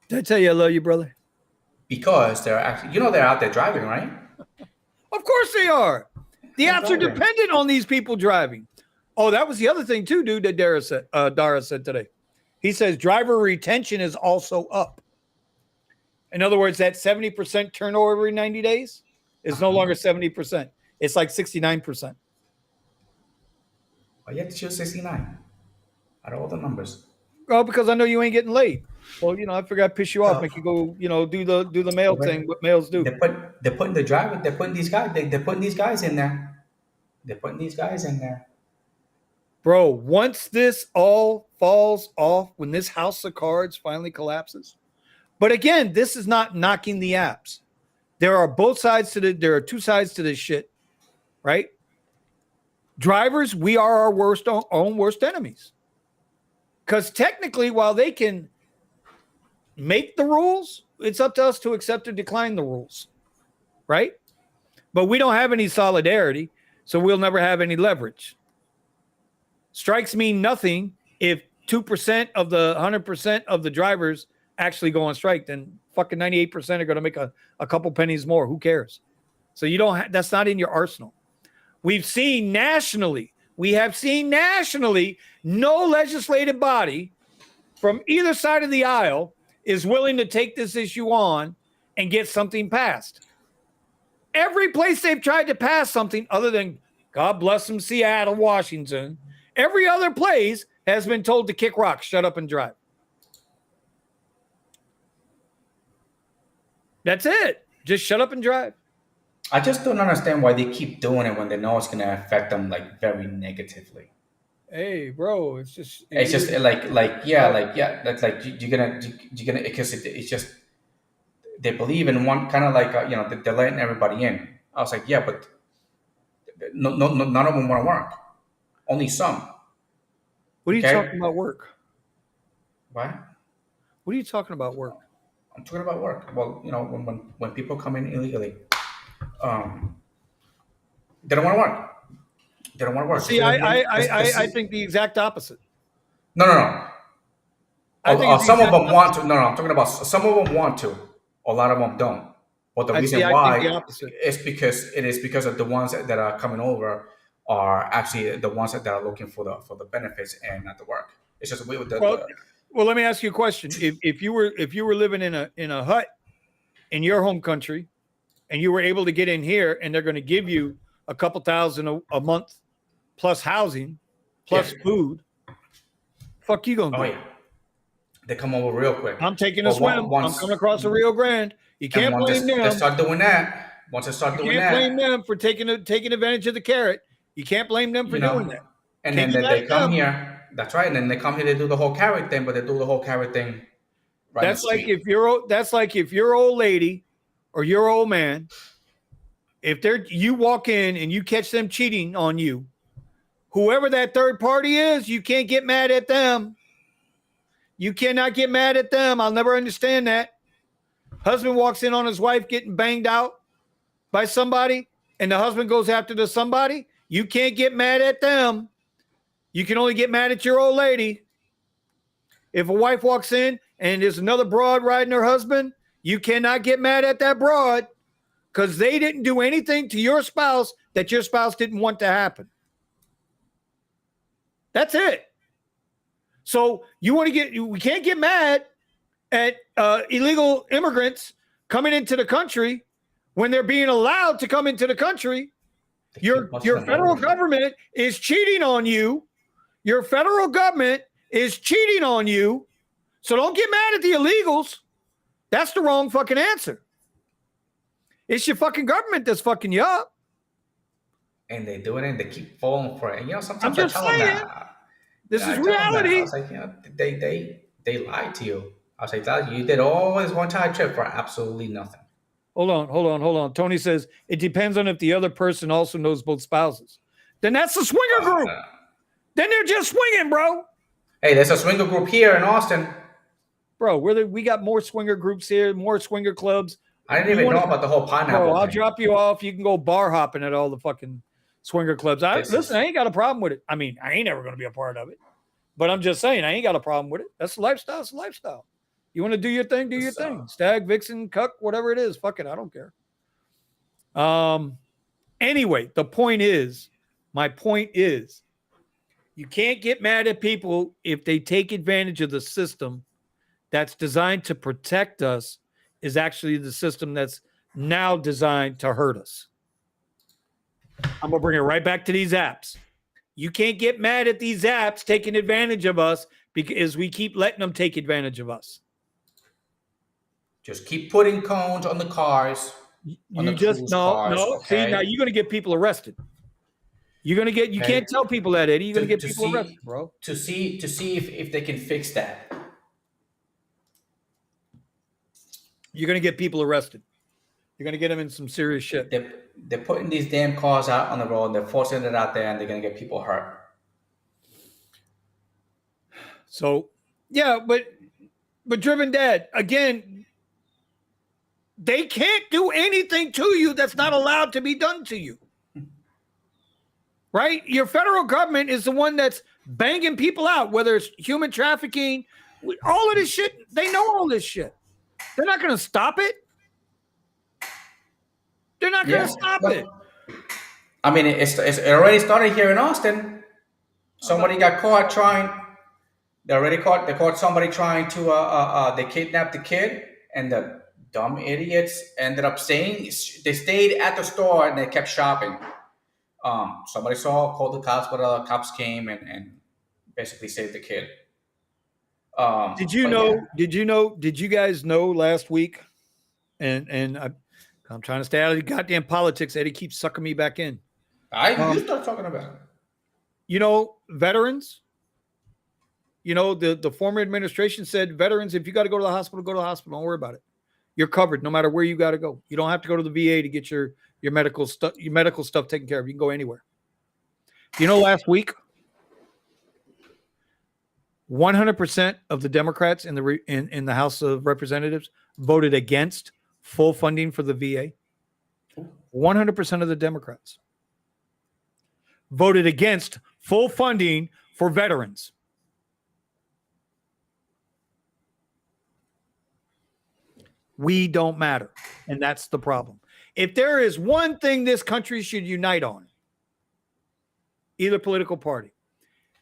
Did I tell you I love you, brother? Because they're actually, they're out there driving, right? Of course they are. The They're apps are driving. dependent on these people driving. Oh, that was the other thing too, dude, that Dara said today. He says driver retention is also up. In other words, that 70% turnover every 90 days is no longer 70%. It's like 69%. Why you have to choose 69 out of all the numbers? Well, because I know you ain't getting laid. Well, I figured I'd piss you off, make you go, do the male thing, what males do. They're putting the driver. They're putting these guys. They're putting these guys in there. They're putting these guys in there. Bro, once this all falls off, when this house of cards finally collapses. But again, this is not knocking the apps. There are two sides to this shit, right? Drivers, we are our own worst enemies. Because technically, while they can make the rules, it's up to us to accept or decline the rules, right? But we don't have any solidarity, so we'll never have any leverage. Strikes mean nothing if 2% of the 100% of the drivers actually go on strike. Then fucking 98% are going to make a couple pennies more. Who cares? So that's not in your arsenal. We have seen nationally, no legislative body from either side of the aisle is willing to take this issue on and get something passed. Every place they've tried to pass something other than, God bless them, Seattle, Washington, every other place has been told to kick rocks, shut up and drive. That's it. Just shut up and drive. I just don't understand why they keep doing it when they know it's going to affect them like very negatively. Hey, bro, it's just That's like you're gonna because it's just they believe in one kind of like they're letting everybody in. I was like, yeah, but no, none of them want to work. Only some. What are you talking about work? What? What are you talking about work? I'm talking about work. Well, when people come in illegally, they don't want to work. They don't want to work. See, I think the exact opposite. No. I think Some of them want to. No, I'm talking about some of them want to. A lot of them don't. But the reason why is because of the ones that are coming over are actually the ones that are looking for the benefits and not the work. It's just weird with well, let me ask you a question. If you were living in a hut in your home country and you were able to get in here and they're going to give you a couple thousand a month plus housing plus food, fuck you gonna do? Yeah. They come over real quick. I'm taking a swim. I'm coming across the Rio Grande. You can't blame them. They start doing that. Once they start doing that, you can't blame them for taking advantage of the carrot. You can't blame them for doing that. And then they come here. That's right. And then they come here. They do the whole carrot thing, but they do the whole carrot thing. Right. That's like if your old lady or your old man, if you walk in and you catch them cheating on you, whoever that third party is, you can't get mad at them. You cannot get mad at them. I'll never understand that. Husband walks in on his wife getting banged out by somebody, and the husband goes after the somebody. You can't get mad at them. You can only get mad at your old lady. If a wife walks in and there's another broad riding her husband, you cannot get mad at that broad because they didn't do anything to your spouse that your spouse didn't want to happen. That's it. So we can't get mad at illegal immigrants coming into the country when they're being allowed to come into the country. Your federal government is cheating on you. Your federal government is cheating on you. So don't get mad at the illegals. That's the wrong fucking answer. It's your fucking government that's fucking you up. And they do it and they keep falling for it. And, sometimes I'm just saying, this is reality. I was like, they lied to you. I was like, you did all this one-time trip for absolutely nothing. Hold on. Tony says, it depends on if the other person also knows both spouses. Then that's the swinger group. Then they're just swinging, bro. Hey, there's a swinger group here in Austin. Bro, we got more swinger groups here, more swinger clubs. I didn't even know about the whole pineapple thing. I'll thing. drop you off. You can go bar hopping at all the fucking swinger clubs. I ain't got a problem with it. I mean, I ain't ever going to be a part of it. But I'm just saying, I ain't got a problem with it. That's the lifestyle. It's a lifestyle. You want to do your thing, do your thing. Stag, vixen, cuck, whatever it is. Fuck it. I don't care. Anyway, my point is, you can't get mad at people if they take advantage of the system that's designed to protect us is actually the system that's now designed to hurt us. I'm going to bring it right back to these apps. You can't get mad at these apps taking advantage of us because we keep letting them take advantage of us. Just keep putting cones on the cars. No. Okay? See, now you're going to get people arrested. You can't tell people that, Eddie. You're going to get people arrested, bro. To see if they can fix that. You're going to get people arrested. You're going to get them in some serious shit. They're putting these damn cars out on the road. They're forcing it out there, and they're going to get people hurt. So, yeah, but Driven Dad, again, they can't do anything to you that's not allowed to be done to you. Right? Your federal government is the one that's banging people out, whether it's human trafficking, all of this shit. They know all this shit. They're not going to stop it. They're not going to stop it. I mean, it already started here in Austin. Somebody got caught trying. They caught somebody trying to. They kidnapped the kid, and the dumb idiots ended up staying. They stayed at the store and they kept shopping. Somebody called the cops, but the cops came and basically saved the kid. Did you guys know last week? And I'm trying to stay out of the goddamn politics. Eddie keeps sucking me back in. You start talking about it. Veterans. The former administration said veterans, if you got to go to the hospital, go to the hospital. Don't worry about it. You're covered no matter where you got to go. You don't have to go to the VA to get your medical stuff taken care of. You can go anywhere. Last week, 100% of the Democrats in the House of Representatives voted against full funding for the VA. 100% of the Democrats voted against full funding for veterans. We don't matter. And that's the problem. If there is one thing this country should unite on, either political party,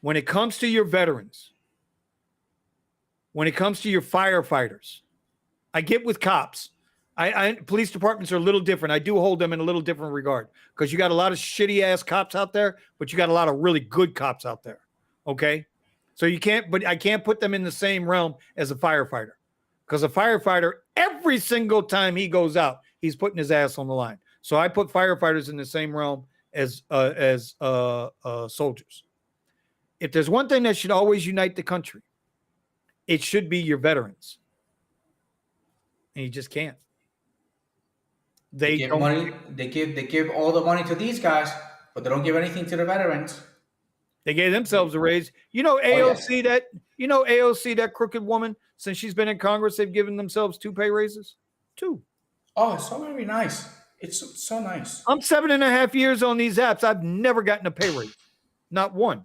when it comes to your veterans, when it comes to your firefighters, I get with cops. Police departments are a little different. I do hold them in a little different regard because you got a lot of shitty ass cops out there, but you got a lot of really good cops out there. Okay. So I can't put them in the same realm as a firefighter because a firefighter, every single time he goes out, he's putting his ass on the line. So I put firefighters in the same realm as soldiers. If there's one thing that should always unite the country, it should be your veterans. And you just can't. They give don't money. They give all the money to these guys, but they don't give anything to the veterans. They gave themselves a raise. You know, AOC AOC, that crooked woman, since she's been in Congress, they've given themselves 2 pay raises. 2. Oh, it's so very nice. It's so nice. I'm 7.5 years on these apps. I've never gotten a pay raise. Not one.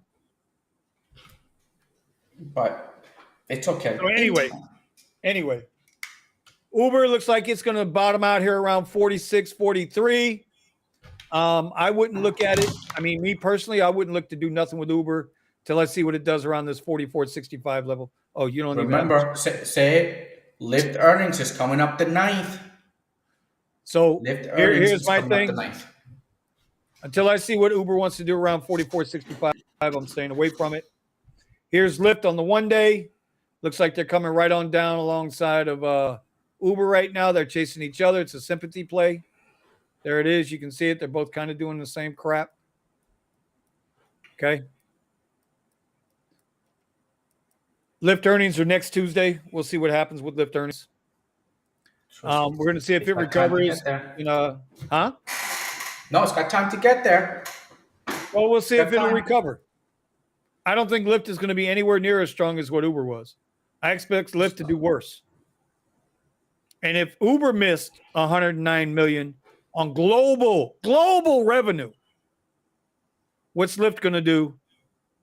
But it's okay. So anyway, Uber looks like it's going to bottom out here around 46, 43. I wouldn't look at it. I mean, me personally, I wouldn't look to do nothing with Uber till I see what it does around this 44, 65 level. Oh, you don't remember, say it. Lyft earnings is coming up the 9th. So here's my thing. Until I see what Uber wants to do around 44, 65, I'm staying away from it. Here's Lyft on the 1 day. Looks like they're coming right on down alongside of Uber right now. They're chasing each other. It's a sympathy play. There it is. You can see it. They're both kind of doing the same crap. Okay. Lyft earnings are next Tuesday. We'll see what happens with Lyft earnings. We're going to see if it recovers. No, it's got time to get there. Well, we'll see if it'll recover. I don't think Lyft is going to be anywhere near as strong as what Uber was. I expect Lyft to do worse. And if Uber missed 109 million on global revenue, what's Lyft going to do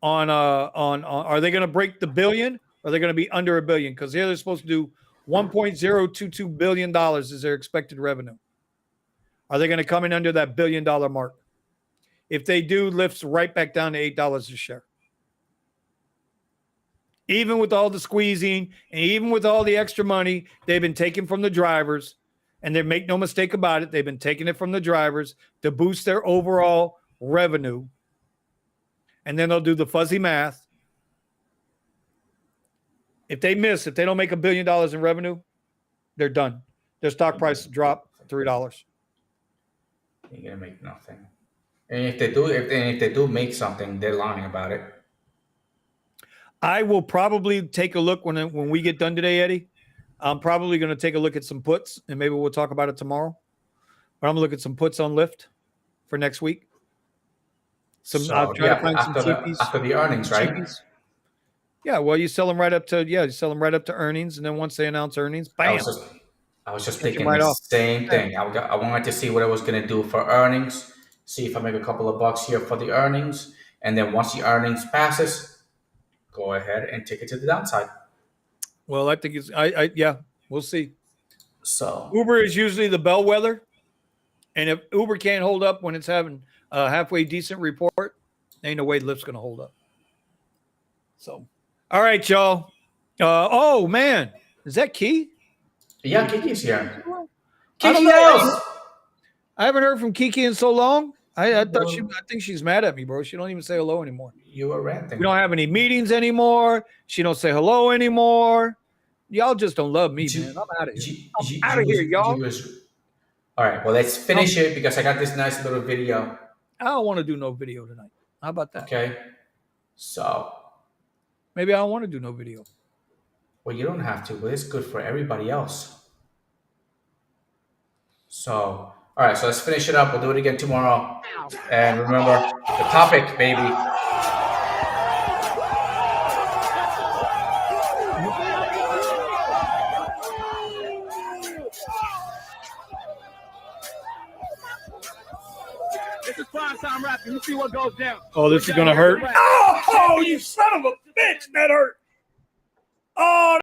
on are they going to break the billion? Or are they going to be under $1 billion? Because here they're supposed to do $1.022 billion is their expected revenue. Are they going to come in under that $1 billion mark? If they do, Lyft's right back down to $8 a share. Even with all the squeezing and even with all the extra money they've been taking from the drivers, and they make no mistake about it, they've been taking it from the drivers to boost their overall revenue. And then they'll do the fuzzy math. If they don't make $1 billion in revenue, they're done. Their stock price drop $3. You're gonna make nothing. And if they do make something, they're lying about it. I will probably take a look when we get done today, Eddie. I'm probably going to take a look at some puts, and maybe we'll talk about it tomorrow. But I'm going to look at some puts on Lyft for next week. I'll try to find some cheapies after the earnings, right? Cheapies. Yeah, well, you sell them right up to earnings, and then once they announce earnings, bam. I was just thinking the same thing. I wanted to see what I was going to do for earnings, see if I make a couple of bucks here for the earnings, and then once the earnings passes, go ahead and take it to the downside. Well, I think we'll see. So Uber is usually the bellwether, and if Uber can't hold up when it's having a halfway decent report, ain't no way Lyft's going to hold up. So, all right, y'all. Oh man, is that Key? Yeah, Kiki's here. Kiki knows. I haven't heard from Kiki in so long. I think she's mad at me, bro. She don't even say hello anymore. You were ranting. We don't have any meetings anymore. She don't say hello anymore. Y'all just don't love me, man. I'm out of here. I'm out of here, y'all. All right, well, let's finish it because I got this nice little video. I don't want to do no video tonight. How about that? Okay. So. Maybe I don't want to do no video. Well, you don't have to, but it's good for everybody else. So, all right, so let's finish it up. We'll do it again tomorrow. And remember, the topic, baby. This is prime time rapping. Let's see what goes down. Oh, this is going to hurt. Oh, you son of a bitch. That hurt. Oh,